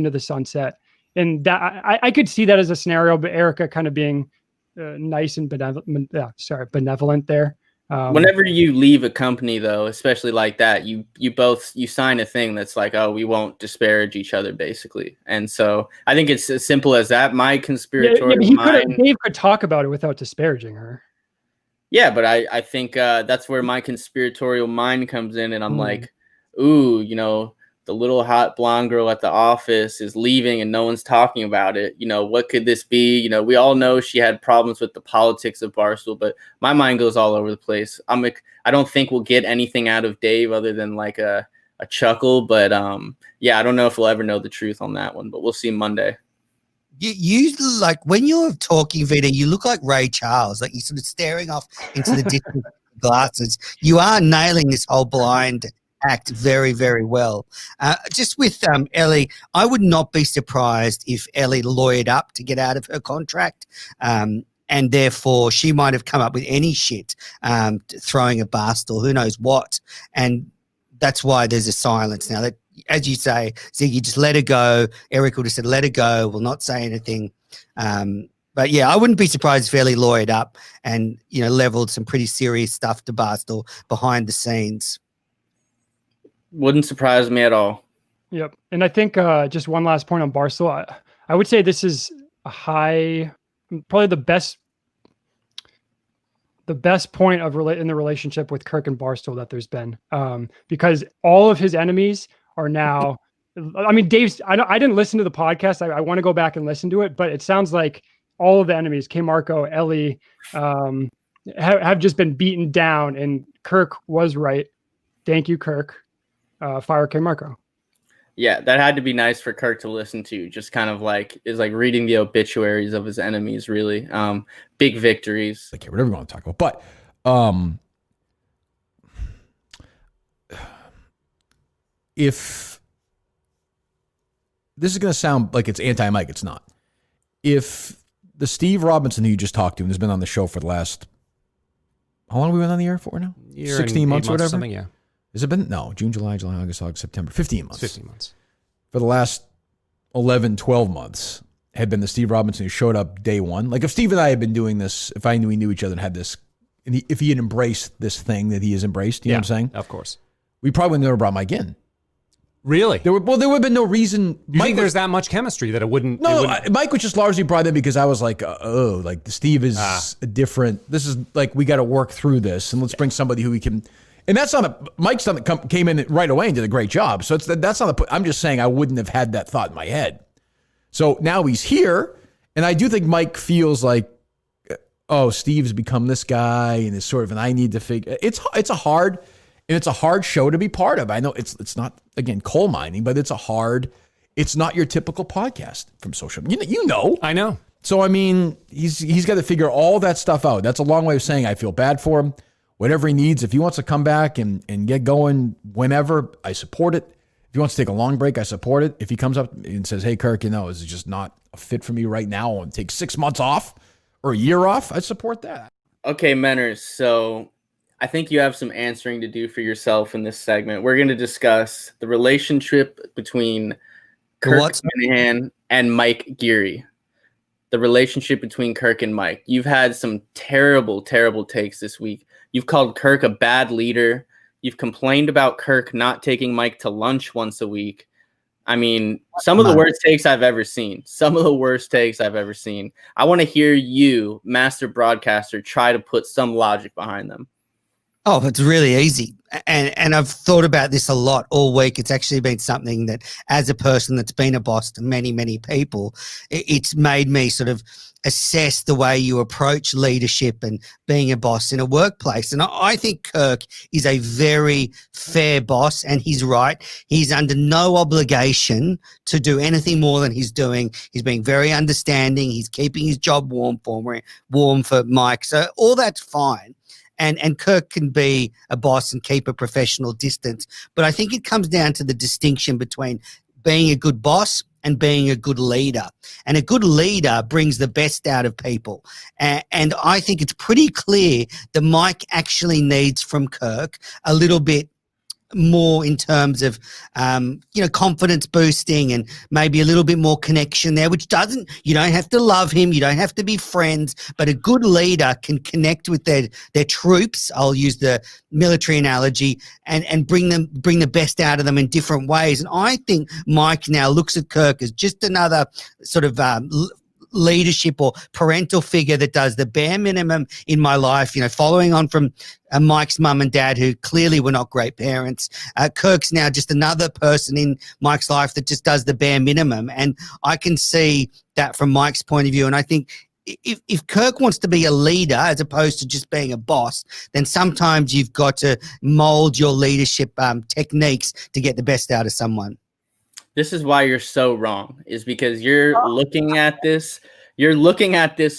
the sunset. And that I could see that as a scenario, but Erica kind of being nice and benevolent there. Whenever you leave a company, though, especially like that, you sign a thing that's like, oh, we won't disparage each other, basically. And so I think it's as simple as that. My conspiratorial mind, Dave could talk about it without disparaging her. Yeah, but I think that's where my conspiratorial mind comes in, and I'm like, ooh, the little hot blonde girl at the office is leaving and no one's talking about it. What could this be? We all know she had problems with the politics of Barstool, but my mind goes all over the place. I don't think we'll get anything out of Dave other than like a chuckle, but I don't know if we'll ever know the truth on that one, but we'll see Monday. You like when you're talking, Vita, you look like Ray Charles, like you're sort of staring off into the distant glasses. You are nailing this whole blind act very, very well. Just with Ellie, I would not be surprised if Ellie lawyered up to get out of her contract, and therefore she might have come up with any shit, throwing a Barstool, who knows what, and that's why there's a silence now. That, as you say, Ziggy, just let her go. Eric would have said, let her go, will not say anything. But yeah, I wouldn't be surprised if Ellie lawyered up and leveled some pretty serious stuff to Barstool behind the scenes. Wouldn't surprise me at all. Yep. And I think just one last point on Barstool. I would say this is probably the best point in the relationship with Kirk and Barstool that there's been, because all of his enemies are now, I mean, I didn't listen to the podcast. I want to go back and listen to it, but it sounds like all of the enemies, K. Marco, Ellie, have just been beaten down, and Kirk was right. Thank you, Kirk. Fire K. Marco. Yeah, that had to be nice for Kirk to listen to. Just kind of like reading the obituaries of his enemies. Really, big victories. Okay, whatever you want to talk about, but if this is going to sound like it's anti-Mike, it's not. If the Steve Robinson who you just talked to and has been on the show for the last, how long have we been on the air for now? 16 months or whatever. Something, yeah. Has it been? No, June, July, August, September. 15 months. 15 months. For the last 11, 12 months had been the Steve Robinson who showed up day one. Like if Steve and I had been doing this, if I knew we knew each other and had this, and if he had embraced this thing that he has embraced, you know what I'm saying? Of course. We probably never brought Mike in. Really? There would have been no reason. You think there's that much chemistry that it wouldn't? No, Mike was just largely brought in because I was like, like Steve is a different. This is like we got to work through this, and let's bring somebody who we can. And that's not Mike's son that came in right away and did a great job. So that's not I'm just saying I wouldn't have had that thought in my head. So now he's here, and I do think Mike feels like, oh, Steve's become this guy, and it's sort of, and I need to figure. It's a hard show to be part of. I know it's not, again, coal mining, but it's not your typical podcast from social media. You know. I know. So, I mean, he's got to figure all that stuff out. That's a long way of saying I feel bad for him. Whatever he needs, if he wants to come back and get going whenever, I support it. If he wants to take a long break, I support it. If he comes up and says, hey, Kirk, this is just not a fit for me right now, and take 6 months off or a year off, I support that. Okay, Menners, so I think you have some answering to do for yourself in this segment. We're going to discuss the relationship between Kirk Minahan and Mike Geary. The relationship between Kirk and Mike. You've had some terrible, terrible takes this week. You've called Kirk a bad leader. You've complained about Kirk not taking Mike to lunch once a week. I mean, some of the worst takes I've ever seen. I want to hear you, master broadcaster, try to put some logic behind them. Oh, it's really easy. And I've thought about this a lot all week. It's actually been something that, as a person that's been a boss to many, many people, it's made me sort of assess the way you approach leadership and being a boss in a workplace. And I think Kirk is a very fair boss, and he's right. He's under no obligation to do anything more than he's doing. He's being very understanding. He's keeping his job warm for Mike. So all that's fine. And Kirk can be a boss and keep a professional distance. But I think it comes down to the distinction between being a good boss and being a good leader. And a good leader brings the best out of people. And I think it's pretty clear that Mike actually needs from Kirk a little bit more in terms of, confidence boosting and maybe a little bit more connection there, which you don't have to love him. You don't have to be friends, but a good leader can connect with their troops. I'll use the military analogy and bring the best out of them in different ways. And I think Mike now looks at Kirk as just another sort of, leadership or parental figure that does the bare minimum in my life, following on from Mike's mum and dad, who clearly were not great parents. Kirk's now just another person in Mike's life that just does the bare minimum. And I can see that from Mike's point of view. And I think if Kirk wants to be a leader as opposed to just being a boss, then sometimes you've got to mold your leadership techniques to get the best out of someone. This is why you're so wrong, is because you're looking at this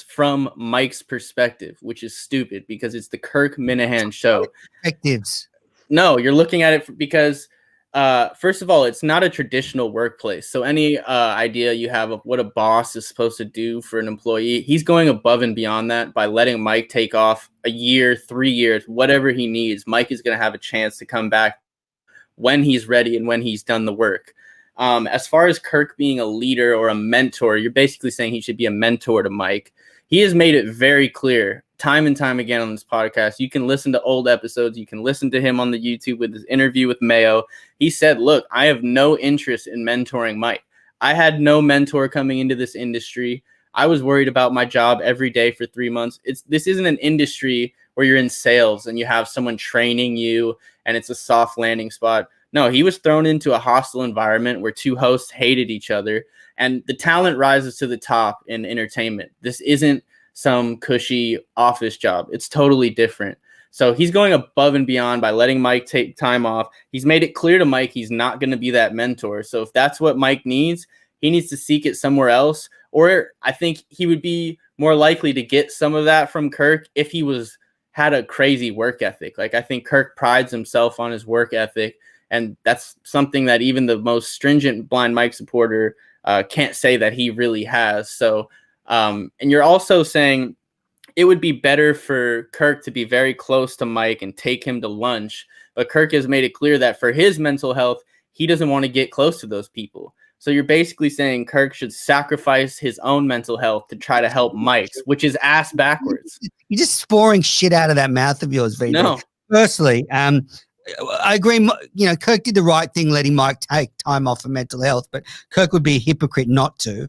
from Mike's perspective, which is stupid because it's the Kirk Minahan show. Perspectives. No, you're looking at it because, first of all, it's not a traditional workplace. So any idea you have of what a boss is supposed to do for an employee, he's going above and beyond that by letting Mike take off a year, 3 years, whatever he needs. Mike is going to have a chance to come back when he's ready and when he's done the work. As far as Kirk being a leader or a mentor, you're basically saying he should be a mentor to Mike. He has made it very clear time and time again on this podcast. You can listen to old episodes. You can listen to him on the YouTube with his interview with Mayo. He said, look, I have no interest in mentoring Mike. I had no mentor coming into this industry. I was worried about my job every day for 3 months. This isn't an industry where you're in sales and you have someone training you and it's a soft landing spot. No, he was thrown into a hostile environment where two hosts hated each other, and the talent rises to the top in entertainment. This isn't some cushy office job. It's totally different. So he's going above and beyond by letting Mike take time off. He's made it clear to Mike he's not going to be that mentor. So if that's what Mike needs, he needs to seek it somewhere else. Or I think he would be more likely to get some of that from Kirk if he had a crazy work ethic. Like, I think Kirk prides himself on his work ethic. And that's something that even the most stringent Blind Mike supporter can't say that he really has. So, and you're also saying it would be better for Kirk to be very close to Mike and take him to lunch. But Kirk has made it clear that for his mental health, he doesn't want to get close to those people. So you're basically saying Kirk should sacrifice his own mental health to try to help Mike's, which is ass backwards. You're just sporing shit out of that mouth of yours, VD. No. Firstly, I agree. Kirk did the right thing letting Mike take time off for mental health, but Kirk would be a hypocrite not to.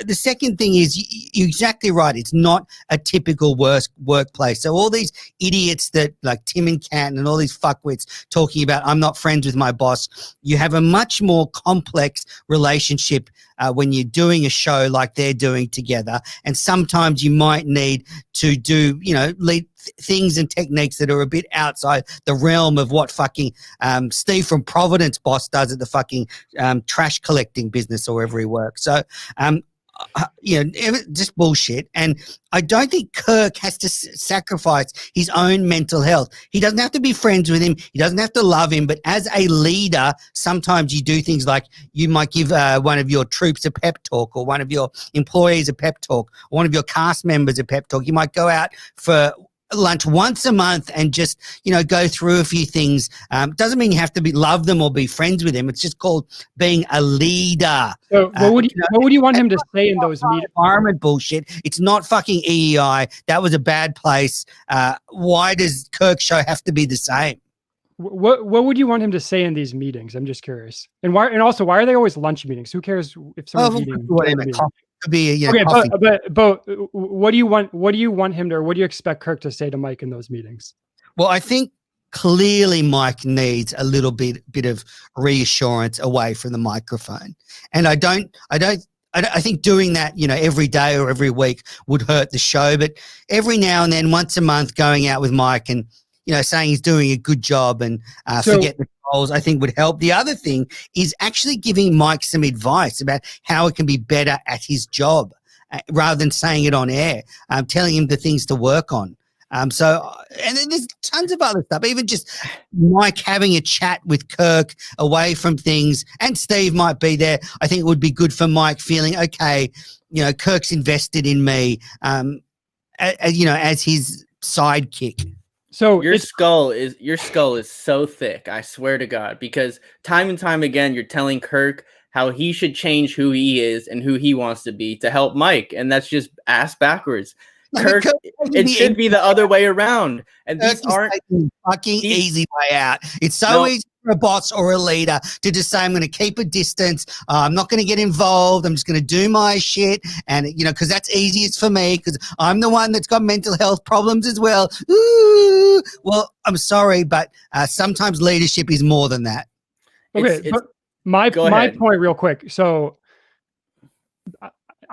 The second thing is you're exactly right. It's not a typical workplace. So all these idiots that like Tim and Canton and all these fuckwits talking about I'm not friends with my boss, you have a much more complex relationship when you're doing a show like they're doing together. And sometimes you might need to do, lead things and techniques that are a bit outside the realm of what fucking Steve from Providence boss does at the fucking trash collecting business or wherever he works. So, just bullshit. And I don't think Kirk has to sacrifice his own mental health. He doesn't have to be friends with him. He doesn't have to love him. But as a leader, sometimes you do things like you might give one of your troops a pep talk, or one of your employees a pep talk, or one of your cast members a pep talk. You might go out for lunch once a month and just go through a few things. Doesn't mean you have to love them or be friends with them. It's just called being a leader. So what would you want him to say in those meetings? Environment bullshit. It's not fucking EEI. That was a bad place. Why does Kirk's show have to be the same? What would you want him to say in these meetings? I'm just curious. And also why are they always lunch meetings? Who cares if someone's eating? Could be okay, coffee. but what do you want him to, or what do you expect Kirk to say to Mike in those meetings? Well, I think clearly Mike needs a little bit of reassurance away from the microphone, and I think doing that, every day or every week would hurt the show. But every now and then, once a month, going out with Mike and saying he's doing a good job and forget the goals, I think would help. The other thing is actually giving Mike some advice about how it can be better at his job, rather than saying it on air, telling him the things to work on. And then there's tons of other stuff, even just Mike having a chat with Kirk away from things, and Steve might be there. I think it would be good for Mike feeling, okay, Kirk's invested in me, as his sidekick. So your skull is so thick, I swear to God, because time and time again you're telling Kirk how he should change who he is and who he wants to be to help Mike, and that's just ass backwards. Kirk, it should be the other way around, and these aren't fucking easy way out. It's so easy for a boss or a leader to just say, I'm going to keep a distance. I'm not going to get involved. I'm just going to do my shit. And, because that's easiest for me, because I'm the one that's got mental health problems as well. Ooh. Well, I'm sorry, but sometimes leadership is more than that. Okay, but my point real quick. So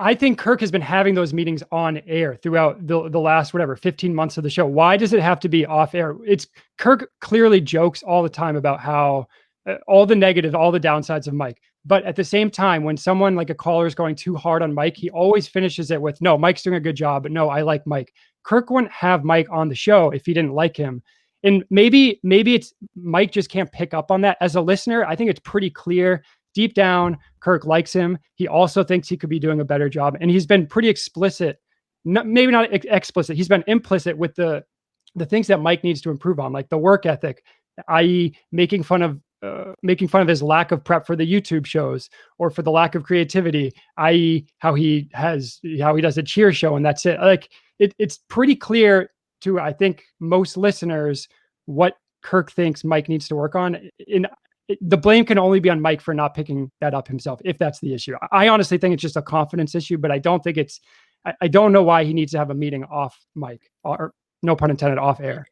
I think Kirk has been having those meetings on air throughout the last 15 months of the show. Why does it have to be off air? Kirk clearly jokes all the time about how all the negative, all the downsides of Mike. But at the same time, when someone like a caller is going too hard on Mike, he always finishes it with, no, Mike's doing a good job, but no, I like Mike. Kirk wouldn't have Mike on the show if he didn't like him. And maybe it's Mike just can't pick up on that. As a listener, I think it's pretty clear. Deep down, Kirk likes him. He also thinks he could be doing a better job. And he's been pretty explicit, maybe not explicit. He's been implicit with the things that Mike needs to improve on, like the work ethic, i.e. making fun of his lack of prep for the YouTube shows, or for the lack of creativity, i.e. how he does a cheer show and that's it. Like it's pretty clear to, I think, most listeners what Kirk thinks Mike needs to work on. The blame can only be on Mike for not picking that up himself, if that's the issue. I honestly think it's just a confidence issue, but I don't think I don't know why he needs to have a meeting off mic, or no pun intended, off air.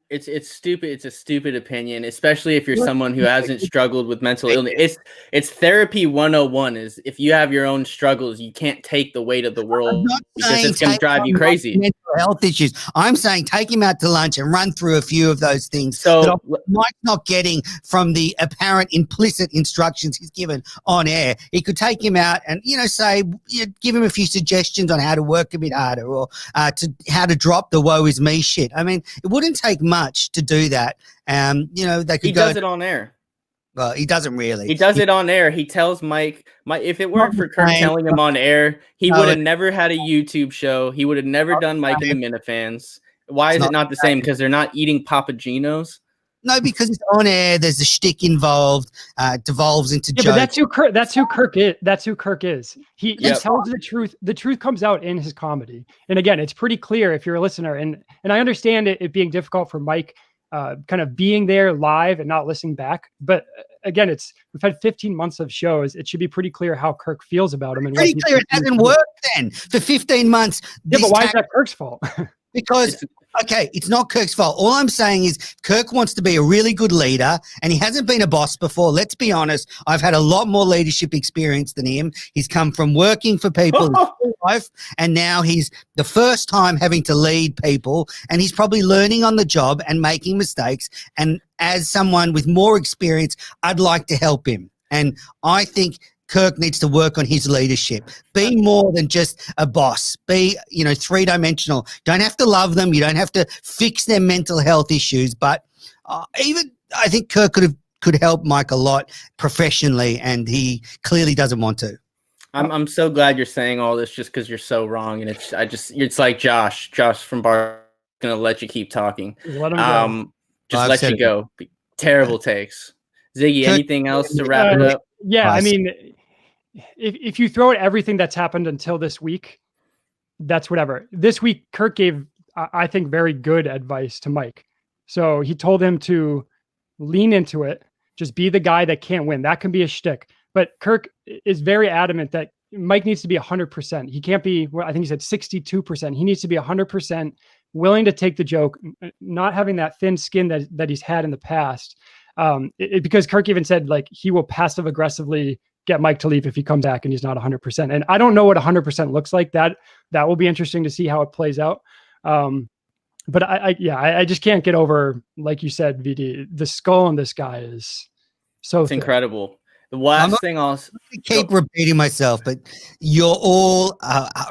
It's stupid. It's a stupid opinion, especially if you're someone who hasn't struggled with mental illness. It's therapy 101 is if you have your own struggles, you can't take the weight of the world because it's going to drive you crazy. Mental health issues. I'm saying take him out to lunch and run through a few of those things. So that Mike's not getting from the apparent implicit instructions he's given on air. He could take him out and, say, give him a few suggestions on how to work a bit harder, or to how to drop the woe is me shit. I mean, it wouldn't take much to do that. They could does it on air. Well, he doesn't really. He does it on air. He tells Mike, if it weren't for Kirk telling him on air, he would have never had a YouTube show. He would have never done Mike and the Minifans. Why is it not the same? Because they're not eating Papagenos? No, because it's on air. There's a shtick involved. Devolves into jokes. But that's who Kirk is. That's who Kirk is. He tells the truth. The truth comes out in his comedy. And again, it's pretty clear if you're a listener. And I understand it being difficult for Mike, kind of being there live and not listening back. But again, we've had 15 months of shows. It should be pretty clear how Kirk feels about him. And pretty clear. It hasn't worked then for 15 months. Yeah, but why is that Kirk's fault? Because, okay, it's not Kirk's fault. All I'm saying is Kirk wants to be a really good leader, and he hasn't been a boss before. Let's be honest. I've had a lot more leadership experience than him. He's come from working for people his whole life, and now he's the first time having to lead people, and he's probably learning on the job and making mistakes. And as someone with more experience, I'd like to help him. And I think Kirk needs to work on his leadership. Be more than just a boss. Be, three-dimensional. Don't have to love them. You don't have to fix their mental health issues. But even I think Kirk could help Mike a lot professionally, and he clearly doesn't want to. I'm so glad you're saying all this just because you're so wrong, and it's like Josh from Bar gonna let you keep talking. Let him go. Just let you go. Terrible takes. Ziggy, Kirk, anything else to wrap it up? Yeah, I mean, if you throw at everything that's happened until this week, that's whatever. This week, Kirk gave, I think, very good advice to Mike. So he told him to lean into it, just be the guy that can't win. That can be a shtick. But Kirk is very adamant that Mike needs to be 100%. He can't be, I think he said 62%. He needs to be 100% willing to take the joke, not having that thin skin that he's had in the past. Because Kirk even said, like, he will passive aggressively get Mike to leave if he comes back and he's not 100%. And I don't know what 100% looks like. That will be interesting to see how it plays out. But I just can't get over, like you said, VD, the skull on this guy is so it's incredible. The last thing I'll keep repeating myself, but you're all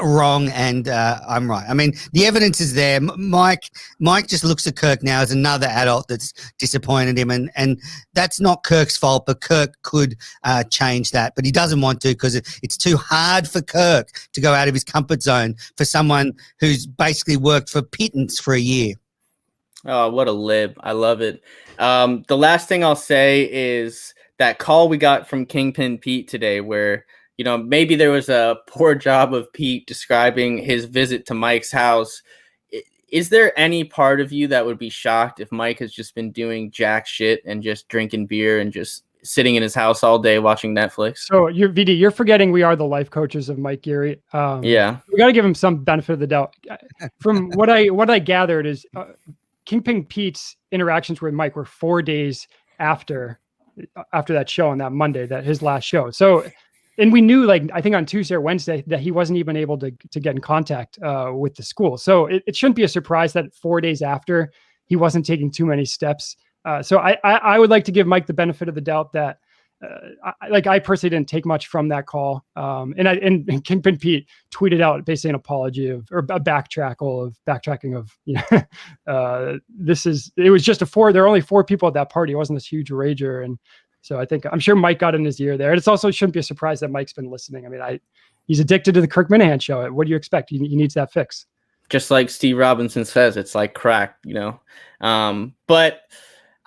wrong and I'm right. I mean, the evidence is there. Mike just looks at Kirk now as another adult that's disappointed him, and that's not Kirk's fault, but Kirk could change that, but he doesn't want to because it's too hard for Kirk to go out of his comfort zone for someone who's basically worked for pittance for a year. Oh, what a lib. I love it. The last thing I'll say is that call we got from Kingpin Pete today where, maybe there was a poor job of Pete describing his visit to Mike's house. Is there any part of you that would be shocked if Mike has just been doing jack shit and just drinking beer and just sitting in his house all day watching Netflix? So you're forgetting we are the life coaches of Mike Geary. Yeah. We got to give him some benefit of the doubt. From what I gathered is Kingpin Pete's interactions with Mike were 4 days after that show on that Monday, that his last show. So, and we knew, like, I think on Tuesday or Wednesday that he wasn't even able to get in contact with the school. So it shouldn't be a surprise that 4 days after he wasn't taking too many steps. So I would like to give Mike the benefit of the doubt that I personally didn't take much from that call. And Kingpin Pete tweeted out basically an apology or a backtracking of, it was just there were only 4 people at that party. It wasn't this huge rager. And so I'm sure Mike got in his ear there. And it shouldn't be a surprise that Mike's been listening. I mean, he's addicted to the Kirk Minahan show. What do you expect? He needs that fix. Just like Steve Robinson says, it's like crack, but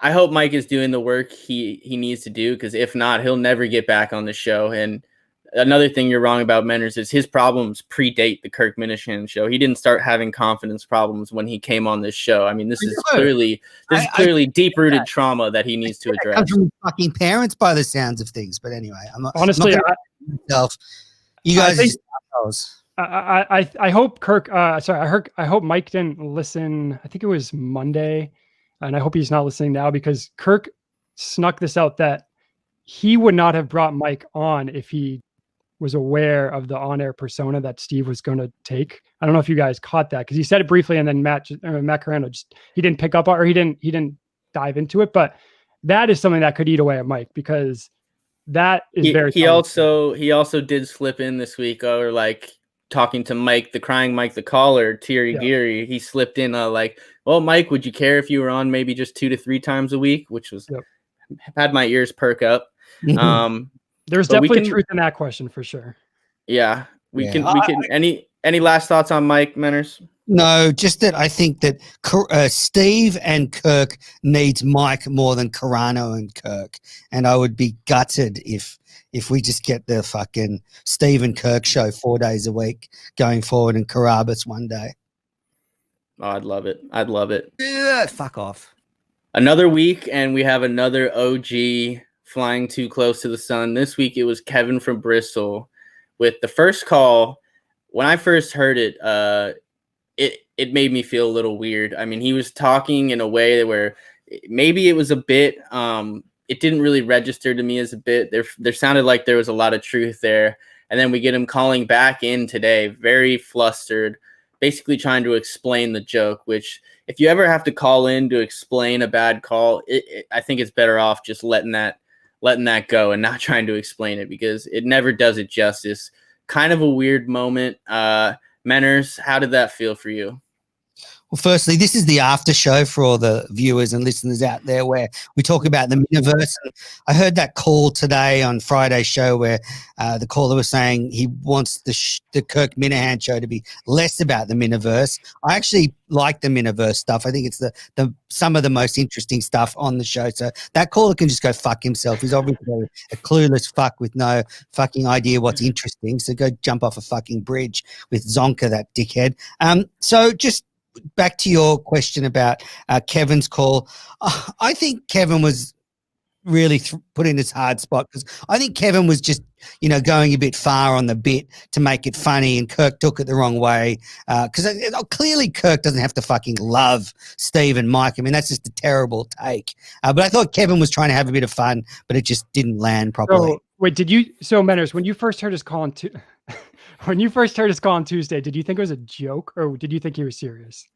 I hope Mike is doing the work he needs to do, because if not, he'll never get back on the show. And another thing you're wrong about Menners is his problems predate the Kirk Minahan show. He didn't start having confidence problems when he came on this show. I mean, this is clearly deep-rooted trauma that he needs to address. Comes from fucking parents by the sounds of things. But anyway, honestly, you guys. I hope Kirk. I hope Mike didn't listen. I think it was Monday. And I hope he's not listening now, because Kirk snuck this out that he would not have brought Mike on if he was aware of the on-air persona that Steve was going to take. I don't know if you guys caught that, because he said it briefly, and then Matt Carano he didn't pick up on, or he didn't dive into it. But that is something that could eat away at Mike, because that is very. He also did slip in this week, or like talking to Mike, the crying Mike, the caller, Thierry Geary. He slipped in well, Mike, would you care if you were on maybe just 2 to 3 times a week, which was had my ears perk up. There's definitely truth in that question for sure. Yeah, we can. Any last thoughts on Mike Menners? No, just that I think that Steve and Kirk needs Mike more than Carano and Kirk, and I would be gutted if we just get the fucking Steve and Kirk show 4 days a week going forward, and Carabas one day. Oh, I'd love it. Yeah, fuck off. Another week, and we have another OG flying too close to the sun. This week it was Kevin from Bristol with the first call. When I first heard it, it it made me feel a little weird. I mean, he was talking in a way where maybe it was a bit, it didn't really register to me as a bit. There sounded like there was a lot of truth there. And then we get him calling back in today, very flustered, basically trying to explain the joke, which if you ever have to call in to explain a bad call, I think it's better off just letting that go and not trying to explain it, because it never does it justice. Kind of a weird moment. Menners, how did that feel for you? Well, firstly, this is the after show for all the viewers and listeners out there where we talk about the miniverse. I heard that call today on Friday's show where the caller was saying he wants the Kirk Minahan show to be less about the miniverse. I actually like the miniverse stuff. I think it's the some of the most interesting stuff on the show. So that caller can just go fuck himself. He's obviously a clueless fuck with no fucking idea what's interesting. So go jump off a fucking bridge with Zonka, that dickhead. So just back to your question about Kevin's call. I think Kevin was really put in his hard spot, because I think Kevin was just, going a bit far on the bit to make it funny, and Kirk took it the wrong way. Because clearly Kirk doesn't have to fucking love Steve and Mike. I mean, that's just a terrible take. But I thought Kevin was trying to have a bit of fun, but it just didn't land properly. So, wait, Menners, when you first heard his call on Tuesday, did you think it was a joke, or did you think he was serious?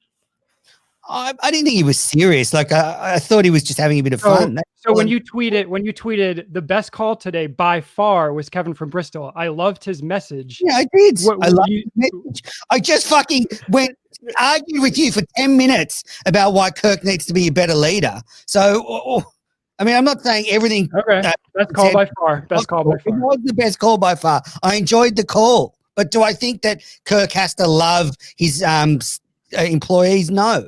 I didn't think he was serious. Like I thought he was just having a bit of fun. So when you tweeted the best call today by far was Kevin from Bristol. I loved his message. Yeah, I did. I loved his message. I just fucking argued with you for 10 minutes about why Kirk needs to be a better leader. So, I mean, I'm not saying everything. Okay, best call by far. Best call by far. It was the best call by far. I enjoyed the call, but do I think that Kirk has to love his employees? No.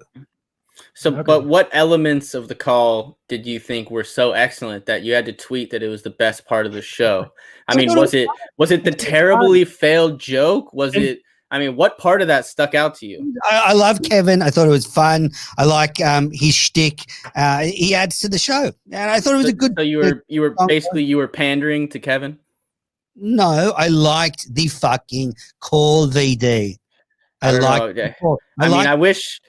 So, okay. But what elements of the call did you think were so excellent that you had to tweet that it was the best part of the show? I mean, was it the terribly failed joke? Was it? I mean, what part of that stuck out to you? I love Kevin. I thought it was fun. I like his shtick. He adds to the show, and I thought it was a good. So you were basically pandering to Kevin. No, I liked the fucking call, VD. I wish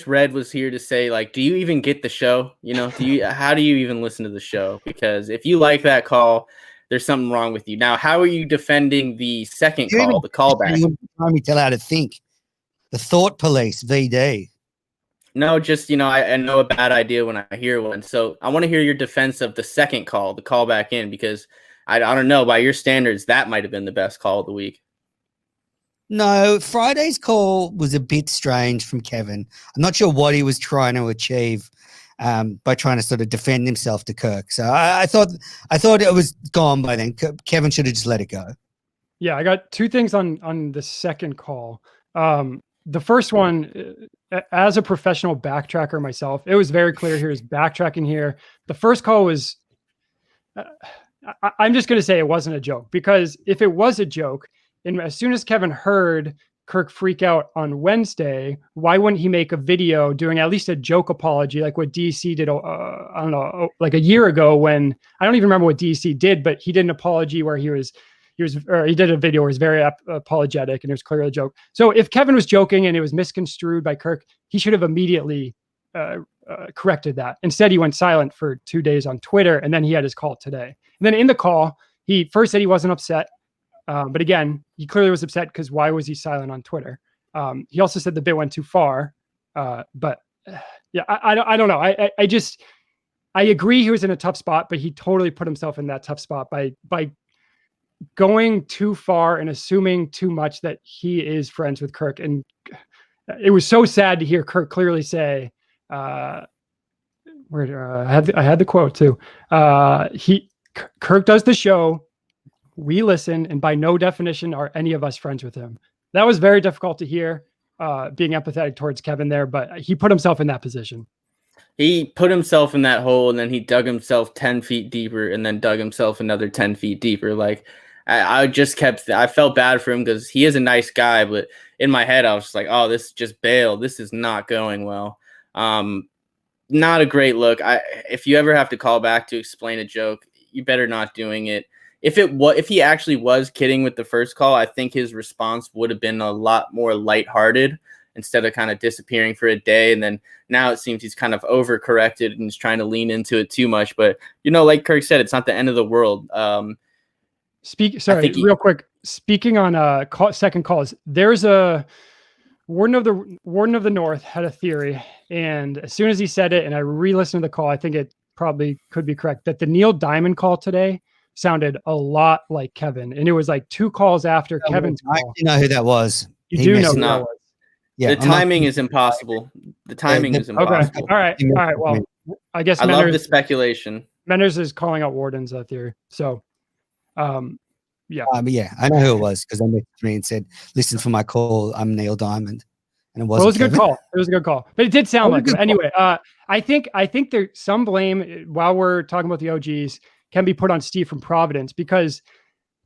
Red was here to say, like, do you even get the show? How do you even listen to the show? Because if you like that call, there's something wrong with you. Now, how are you defending the second call, the callback? Trying to tell how to think. The thought police, VD. No, just, I know a bad idea when I hear one. So I want to hear your defense of the second call, the callback in, because I don't know, by your standards, that might have been the best call of the week. No, Friday's call was a bit strange from Kevin. I'm not sure what he was trying to achieve by trying to sort of defend himself to Kirk. So I thought it was gone by then. Kevin should have just let it go. Yeah, I got two things on the second call. The first one, as a professional backtracker myself, it was very clear he was backtracking here. The first call was, I'm just going to say it wasn't a joke, because if it was a joke, and as soon as Kevin heard Kirk freak out on Wednesday, why wouldn't he make a video doing at least a joke apology, like what DC did, I don't know, like a year ago, when I don't even remember what DC did, but he did an apology where he did a video where he's very apologetic and it was clearly a joke. So if Kevin was joking and it was misconstrued by Kirk, he should have immediately corrected that. Instead, he went silent for 2 days on Twitter, and then he had his call today. And then in the call, he first said he wasn't upset. But again, he clearly was upset, because why was he silent on Twitter? He also said the bit went too far. But yeah, I don't know. I agree he was in a tough spot, but he totally put himself in that tough spot by going too far and assuming too much that he is friends with Kirk. And it was so sad to hear Kirk clearly say, I had the quote too. Kirk does the show, we listen, and by no definition are any of us friends with him. That was very difficult to hear, being empathetic towards Kevin there, but he put himself in that position. He put himself in that hole, and then he dug himself 10 feet deeper, and then dug himself another 10 feet deeper. Like, I felt bad for him, because he is a nice guy, but in my head, I was just like, oh, this just bailed. This is not going well. Not a great look. If you ever have to call back to explain a joke, you better not doing it. If he actually was kidding with the first call, I think his response would have been a lot more lighthearted instead of kind of disappearing for a day. And then now it seems he's kind of overcorrected and is trying to lean into it too much. But, like Kirk said, it's not the end of the world. Real quick. Speaking on second calls, there's a Warden of the North had a theory, and as soon as he said it, and I re-listened to the call, I think it probably could be correct that the Neil Diamond call today sounded a lot like Kevin, and it was like 2 calls after Kevin's call. You know who that was? You do know who that was. Yeah, the timing is impossible. The timing is impossible. Okay. All right. Well, I guess I love the speculation. Menners is calling out Warden's theory. So, yeah, I know who it was because they messaged me and said, "Listen for my call. I'm Neil Diamond," and it was a good call. It was a good call, but it did sound like it. Anyway. I think there's some blame while we're talking about the OGs can be put on Steve from Providence, because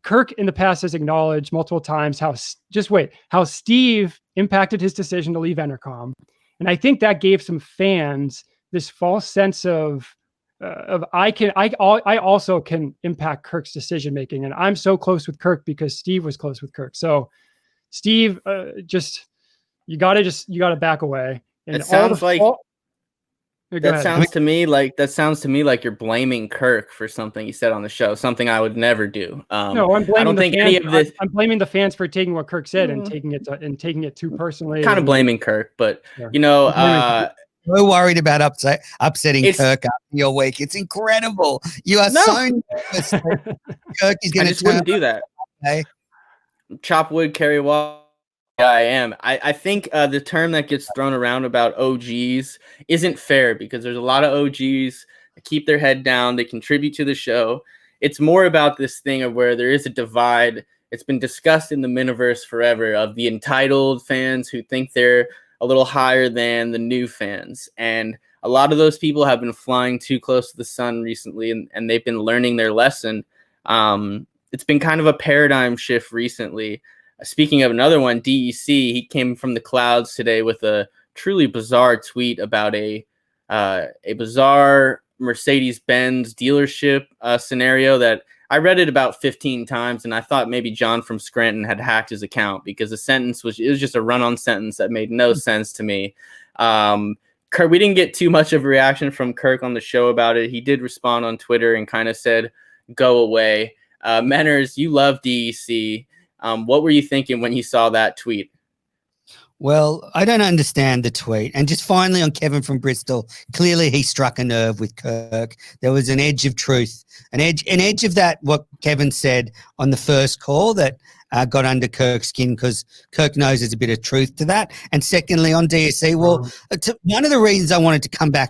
Kirk in the past has acknowledged multiple times how Steve impacted his decision to leave Entercom, and I think that gave some fans this false sense of I also can impact Kirk's decision making, and I'm so close with Kirk because Steve was close with Kirk. So Steve, you gotta back away. And it sounds that sounds to me like you're blaming Kirk for something he said on the show, something I would never do. No, I'm blaming I'm blaming the fans for taking what Kirk said and taking it too personally. Kind of blaming Kirk, but so worried about upsetting Kirk after your week. It's incredible. You are so nervous. Kirk is going to just wouldn't do that. Okay? Chop wood, carry water. Yeah, I am. I think the term that gets thrown around about OGs isn't fair, because there's a lot of OGs that keep their head down. They contribute to the show. It's more about this thing of where there is a divide. It's been discussed in the Miniverse forever of the entitled fans who think they're a little higher than the new fans. And a lot of those people have been flying too close to the sun recently, and they've been learning their lesson. It's been kind of a paradigm shift recently. Speaking of another one, DEC, he came from the clouds today with a truly bizarre tweet about a bizarre Mercedes-Benz dealership scenario that I read it about 15 times, and I thought maybe John from Scranton had hacked his account, because the sentence was just a run-on sentence that made no sense to me. Kirk, we didn't get too much of a reaction from Kirk on the show about it. He did respond on Twitter and kind of said, "Go away." Menners, you love DEC. What were you thinking when you saw that tweet? Well, I don't understand the tweet. And just finally on Kevin from Bristol, clearly he struck a nerve with Kirk. There was an edge of truth, an edge of that, what Kevin said on the first call that got under Kirk's skin, because Kirk knows there's a bit of truth to that. And secondly, on DSC, one of the reasons I wanted to come back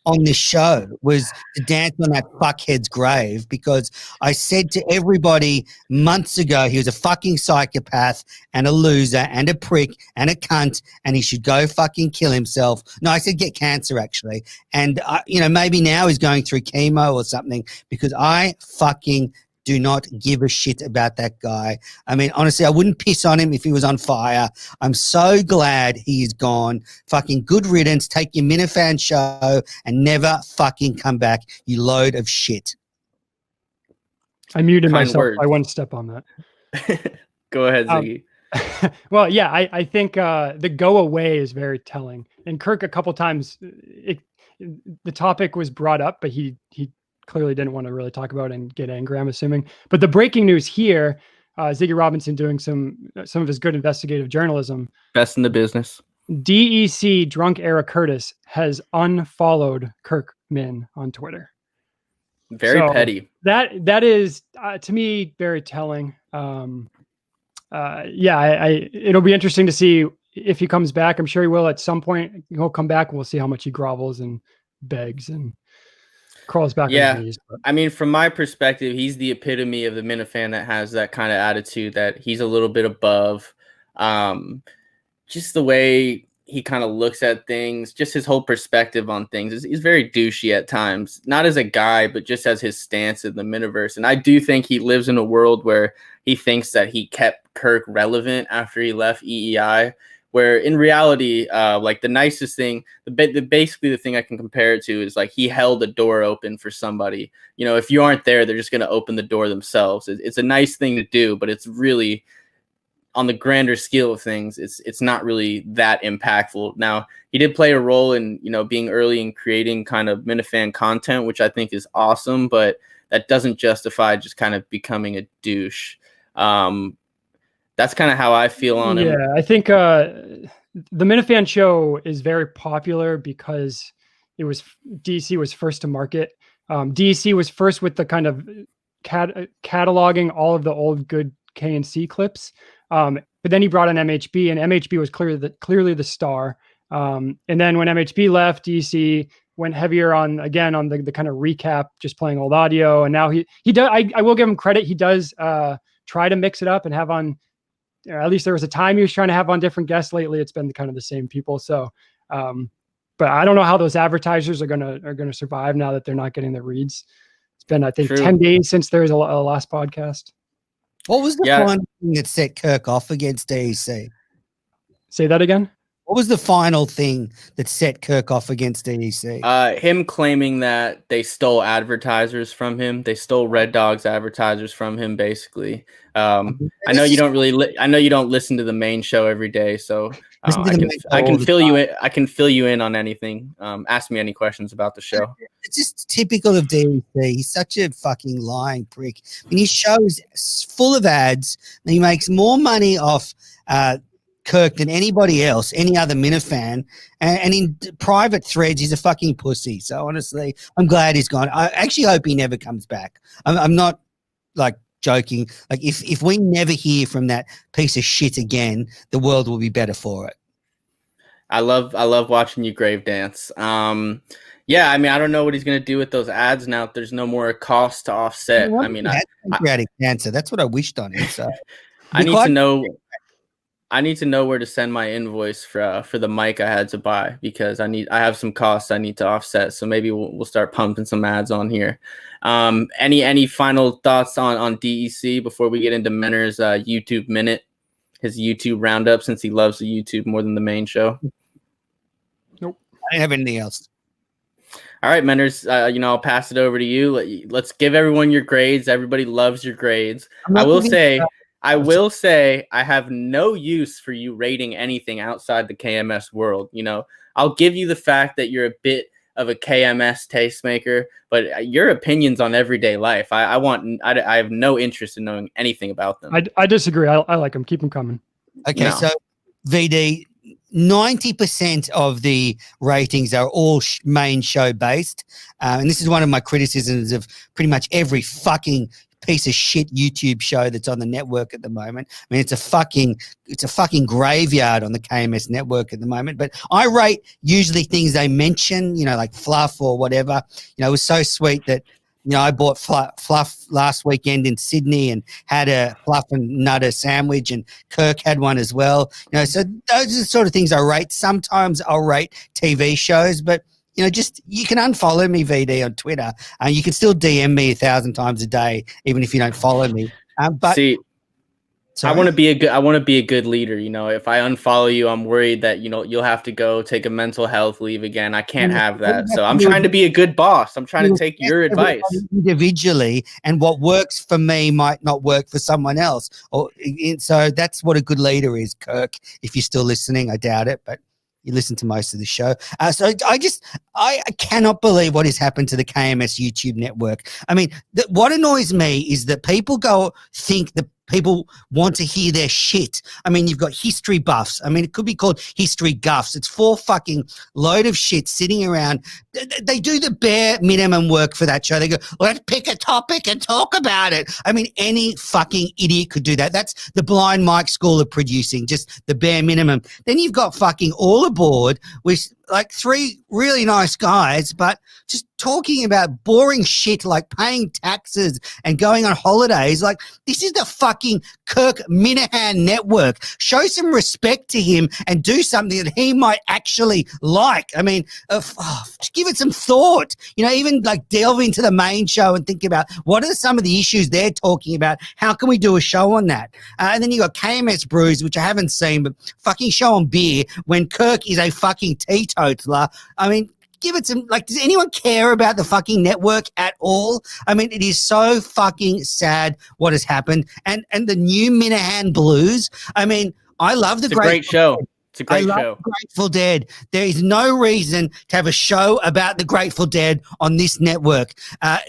on this show was to dance on that fuckhead's grave, because I said to everybody months ago he was a fucking psychopath and a loser and a prick and a cunt, and he should go fucking kill himself. No, I said get cancer, actually. And, maybe now he's going through chemo or something, because I fucking do not give a shit about that guy. I mean, honestly, I wouldn't piss on him if he was on fire. I'm so glad he's gone. Fucking good riddance. Take your Minifan show and never fucking come back, you load of shit. I muted myself. I wouldn't step on that. Go ahead, Ziggy. Well, yeah, I think the go away is very telling. And Kirk, a couple times, the topic was brought up, but he clearly didn't want to really talk about it and get angry, I'm assuming. But the breaking news here, Ziggy Robinson doing some of his good investigative journalism. Best in the business. DEC Drunk Era Curtis has unfollowed Kirk Min on Twitter. Very petty. That is, to me, very telling. It'll be interesting to see if he comes back. I'm sure he will at some point. He'll come back. We'll see how much he grovels and begs and crawls back. Yeah, on his knees, I mean, from my perspective, he's the epitome of the Minifan that has that kind of attitude, that he's a little bit above. Just the way he kind of looks at things, just his whole perspective on things. He's very douchey at times, not as a guy, but just as his stance in the Miniverse. And I do think he lives in a world where he thinks that he kept Kirk relevant after he left EEI, where in reality, like the nicest thing, basically the thing I can compare it to is like he held the door open for somebody. If you aren't there, they're just going to open the door themselves. It's a nice thing to do, but it's really on the grander scale of things, it's not really that impactful. Now, he did play a role in, you know, being early in creating kind of Minifan content, which I think is awesome, but that doesn't justify just kind of becoming a douche. That's kind of how I feel on him. Yeah, I think the Minifan show is very popular because DC was first to market. DC was first with the kind of cataloging all of the old good K&C clips. But then he brought in MHB, and MHB was clearly the star. And then when MHB left, DC went heavier on the kind of recap, just playing old audio. And now he does. I will give him credit. He does try to mix it up and have on. At least there was a time he was trying to have on different guests. Lately, it's been kind of the same people. So, but I don't know how those advertisers are gonna survive now that they're not getting the reads. It's been, I think, True. 10 days since there was a last podcast. What was the final thing that set Kirk off against DEC? Say that again. What was the final thing that set Kirk off against DEC? Him claiming that they stole advertisers from him. They stole Red Dog's advertisers from him, basically. I know you don't really. I know you don't listen to the main show every day, so I can fill you in. I can fill you in on anything. Ask me any questions about the show. It's just typical of DEC. He's such a fucking lying prick. I mean, his show is full of ads, and he makes more money off Kirk than anybody else, any other Minifan. And in private threads, he's a fucking pussy. So honestly, I'm glad he's gone. I actually hope he never comes back. I'm not like joking. Like if we never hear from that piece of shit again, the world will be better for it. I love watching you grave dance. Yeah, I mean, I don't know what he's gonna do with those ads now. If there's no more cost to offset. I mean, pancreatic cancer. That's what I wished on him. So I need to know. I need to know where to send my invoice for the mic I had to buy, because I have some costs I need to offset. So maybe we'll start pumping some ads on here. Any final thoughts on DEC before we get into Menners' YouTube Minute, his YouTube roundup, since he loves the YouTube more than the main show? Nope, I didn't have anything else. All right, Menners, I'll pass it over to you. Let's give everyone your grades. Everybody loves your grades. I will say I have no use for you rating anything outside the KMS world. You know, I'll give you the fact that you're a bit of a KMS tastemaker, but your opinions on everyday life, I have no interest in knowing anything about them. I disagree. I like them. Keep them coming. Okay, no. So VD, 90% of the ratings are all main show based. And this is one of my criticisms of pretty much every fucking piece of shit YouTube show that's on the network at the moment. I mean, it's a fucking graveyard on the KMS network at the moment. But I rate usually things they mention, you know, like fluff or whatever. You know, it was so sweet that, you know, I bought fluff last weekend in Sydney and had a fluff and nutter sandwich, and Kirk had one as well. You know, so those are the sort of things I rate. Sometimes I'll rate TV shows, but you know, just you can unfollow me, VD, on Twitter, and you can still DM me 1,000 times a day, even if you don't follow me. But see, I want to be a good leader. You know, if I unfollow you, I'm worried that, you know, you'll have to go take a mental health leave again. I can't have that. So I'm trying to be a good boss. I'm trying to take your advice individually, and what works for me might not work for someone else. So that's what a good leader is, Kirk. If you're still listening, I doubt it, but you listen to most of the show. So I cannot believe what has happened to the KMS YouTube network. I mean, what annoys me is that people think that people want to hear their shit. I mean, you've got history buffs. I mean, it could be called history guffs. It's 4 fucking load of shit sitting around. They do the bare minimum work for that show. They go, let's pick a topic and talk about it. I mean, any fucking idiot could do that. That's the Blind Mike School of producing, just the bare minimum. Then you've got fucking All Aboard with like 3 really nice guys, but just talking about boring shit like paying taxes and going on holidays. Like, this is the fucking Kirk Minahan network. Show some respect to him and do something that he might actually like. I mean, just give it some thought. You know, even like delve into the main show and think about what are some of the issues they're talking about. How can we do a show on that? And then you got KMS Brews, which I haven't seen, but fucking show on beer when Kirk is a fucking teetotaler. I mean, give it some, like, does anyone care about the fucking network at all? I mean, it is so fucking sad what has happened. And the new Minahan Blues, I mean, I love the It's a great show. It's a great show. Grateful Dead. There is no reason to have a show about the Grateful Dead on this network.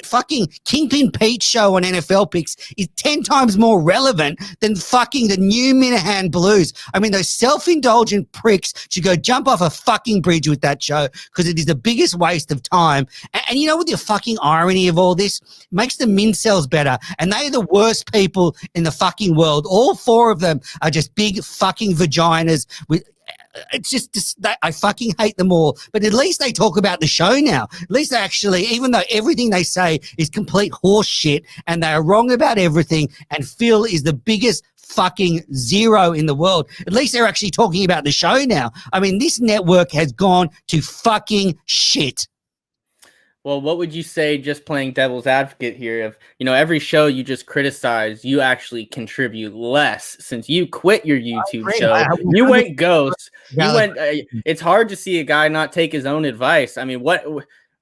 Fucking Kingpin Pete's show on NFL Picks is 10 times more relevant than fucking the new Minahan Blues. I mean, those self-indulgent pricks should go jump off a fucking bridge with that show because it is the biggest waste of time. And you know what the fucking irony of all this? It makes the Mincels better. And they are the worst people in the fucking world. All 4 of them are just big fucking vaginas with... It's just I fucking hate them all. But at least they talk about the show now. At least they actually, even though everything they say is complete horse shit and they are wrong about everything and Phil is the biggest fucking zero in the world, at least they're actually talking about the show now. I mean, this network has gone to fucking shit. Well, what would you say, just playing devil's advocate here, if, you know, every show you just criticize, you actually contribute less since you quit your YouTube show. You went ghost. You went. It's hard to see a guy not take his own advice. I mean, what?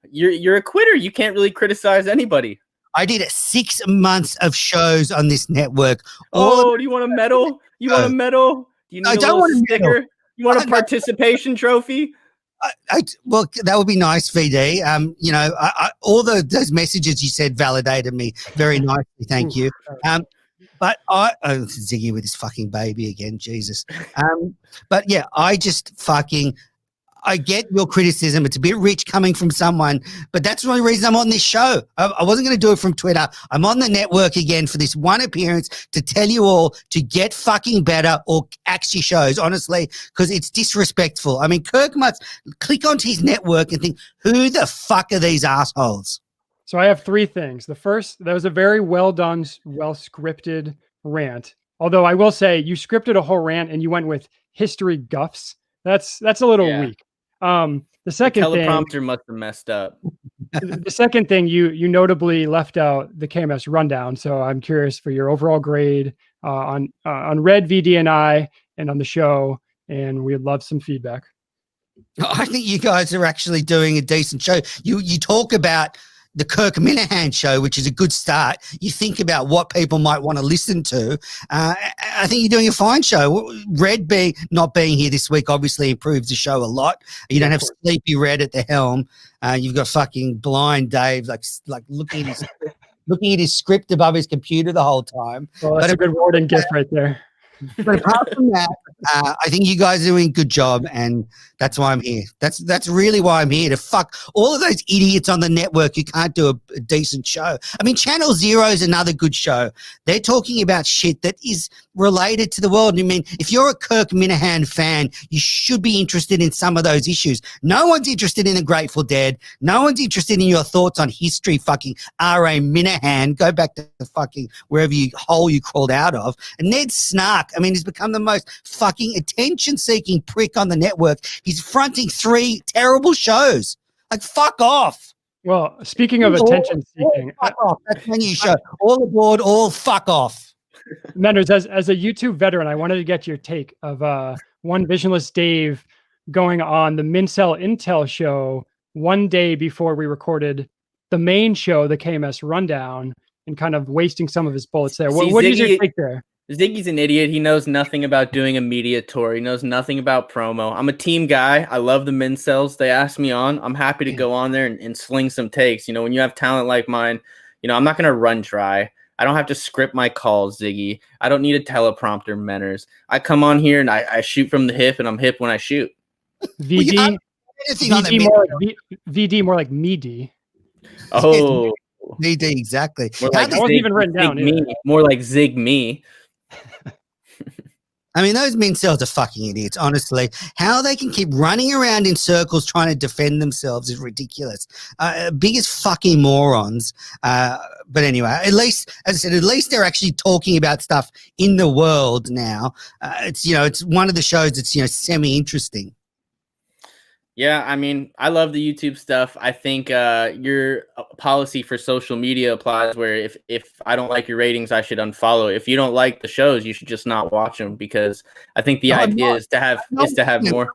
You're a quitter. You can't really criticize anybody. I did 6 months of shows on this network. Do you want a medal? You want a medal? Do you need a little sticker? You want a participation trophy? Well, that would be nice, VD. You know, all those messages you said validated me very nicely. Thank you. But Ziggy with his fucking baby again, Jesus. But yeah, I just fucking, I get your criticism. It's a bit rich coming from someone, but that's the only reason I'm on this show. I wasn't going to do it from Twitter. I'm on the network again for this one appearance to tell you all to get fucking better or axe your shows, honestly, because it's disrespectful. I mean, Kirk must click onto his network and think, who the fuck are these assholes? So I have 3 things. The first, that was a very well done, well scripted rant. Although I will say you scripted a whole rant and you went with history guffs. That's a little weak. The second teleprompter must have messed up. The second thing, you notably left out the KMS rundown. So I'm curious for your overall grade on Red, VD, and I, and on the show. And we'd love some feedback. I think you guys are actually doing a decent show. You talk about the Kirk Minahan show, which is a good start. You think about what people might want to listen to. I think you're doing a fine show. Red not being here this week obviously improves the show a lot. You don't have Sleepy Red at the helm. You've got fucking blind Dave, like looking at his script above his computer the whole time. Well, that's a good word and gift right there. But apart from that, I think you guys are doing a good job, and that's why I'm here. That's really why I'm here, to fuck all of those idiots on the network who can't do a decent show. I mean, Channel Zero is another good show. They're talking about shit that is related to the world. I mean, if you're a Kirk Minahan fan, you should be interested in some of those issues. No one's interested in the Grateful Dead. No one's interested in your thoughts on history, fucking R.A. Minahan. Go back to the fucking wherever hole you crawled out of. And Ned Snark, I mean, he's become the most fucking attention-seeking prick on the network. He's fronting 3 terrible shows. Like, fuck off. Well, speaking of attention-seeking, fuck off. That's when you show all aboard, all fuck off. Menners, as a YouTube veteran, I wanted to get your take of one Visionless Dave going on the Mincel Intel show one day before we recorded the main show, the KMS Rundown, and kind of wasting some of his bullets there. What is your take there? Ziggy's an idiot. He knows nothing about doing a media tour. He knows nothing about promo. I'm a team guy. I love the Mincels. They asked me on. I'm happy to go on there and sling some takes. You know, when you have talent like mine, you know, I'm not going to run dry. I don't have to script my calls, Ziggy. I don't need a teleprompter, Menners. I come on here and I shoot from the hip, and I'm hip when I shoot. VD more like meaty. Oh, VD, exactly. More that wasn't even written down. Me. More like Zig me. I mean, those Mincels are fucking idiots, honestly. How they can keep running around in circles trying to defend themselves is ridiculous. Biggest fucking morons. But anyway, at least, as I said, at least they're actually talking about stuff in the world now. It's one of the shows that's, semi-interesting. Yeah, I mean, I love the YouTube stuff. I think your policy for social media applies, where if I don't like your ratings, I should unfollow. If you don't like the shows, you should just not watch them, because I think the idea is to have more.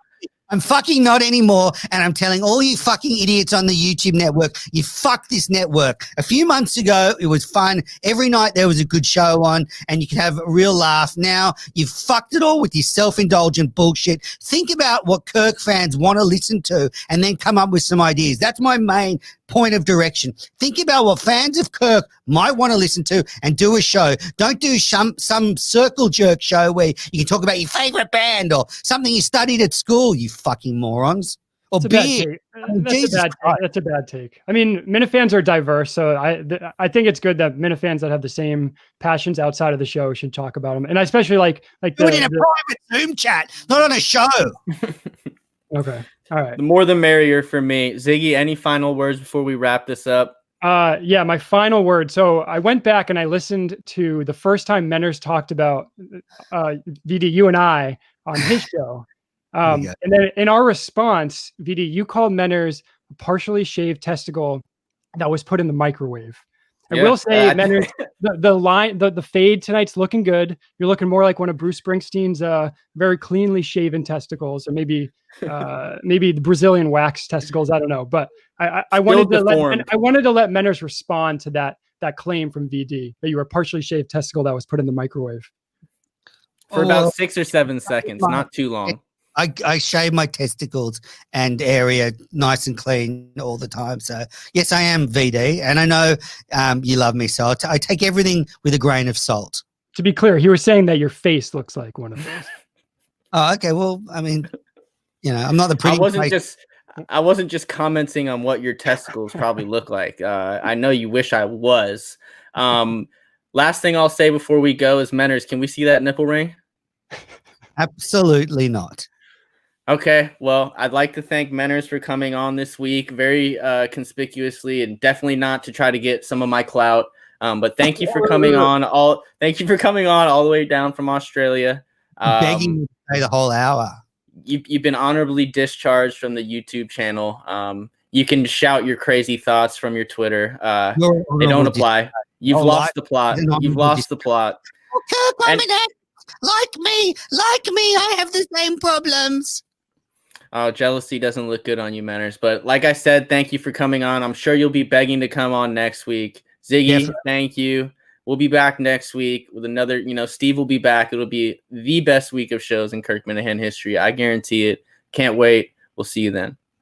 I'm fucking not anymore, and I'm telling all you fucking idiots on the YouTube network, you fuck this network. A few months ago, it was fun. Every night there was a good show on, and you could have a real laugh. Now, you've fucked it all with your self-indulgent bullshit. Think about what Kirk fans want to listen to, and then come up with some ideas. That's my main point of direction. Think about what fans of Kirk might want to listen to and do a show. Don't do some circle jerk show where you can talk about your favorite band or something you studied at school, you fucking morons. Or beer. That's a bad take. I mean, Minifans are diverse, so I think it's good that Minifans that have the same passions outside of the show should talk about them, and I especially like do it in a private Zoom chat, not on a show. Okay, all right. The more the merrier for me. Ziggy, any final words before we wrap this up? Yeah, my final word. So I went back and I listened to the first time Menners talked about VD, you and I on his show. And then in our response, VD, you called Menners a partially shaved testicle that was put in the microwave. I will say, Menners, the fade tonight's looking good. You're looking more like one of Bruce Springsteen's very cleanly shaven testicles, or maybe the Brazilian wax testicles. I don't know, but I wanted to let Menners respond to that claim from VD that you were a partially shaved testicle that was put in the microwave for about 6 or 7 seconds, not too long. I shave my testicles and area nice and clean all the time. So, yes, I am VD, and I know you love me, so I take everything with a grain of salt. To be clear, he was saying that your face looks like one of those. Oh, okay. Well, I mean, I'm not the pretty. I wasn't just commenting on what your testicles probably look like. I know you wish I was. Last thing I'll say before we go is, Menners, can we see that nipple ring? Absolutely not. Okay, well, I'd like to thank Menners for coming on this week, very conspicuously, and definitely not to try to get some of my clout. But thank you for coming on. Thank you for coming on all the way down from Australia. Begging you to stay the whole hour. You've been honorably discharged from the YouTube channel. You can shout your crazy thoughts from your Twitter. They don't apply. You've lost the plot. You've lost the plot. Okay, like me, I have the same problems. Oh, jealousy doesn't look good on you, Menners. But like I said, thank you for coming on. I'm sure you'll be begging to come on next week. Ziggy, thank you. We'll be back next week with another, Steve will be back. It'll be the best week of shows in Kirk Minahan history. I guarantee it. Can't wait. We'll see you then.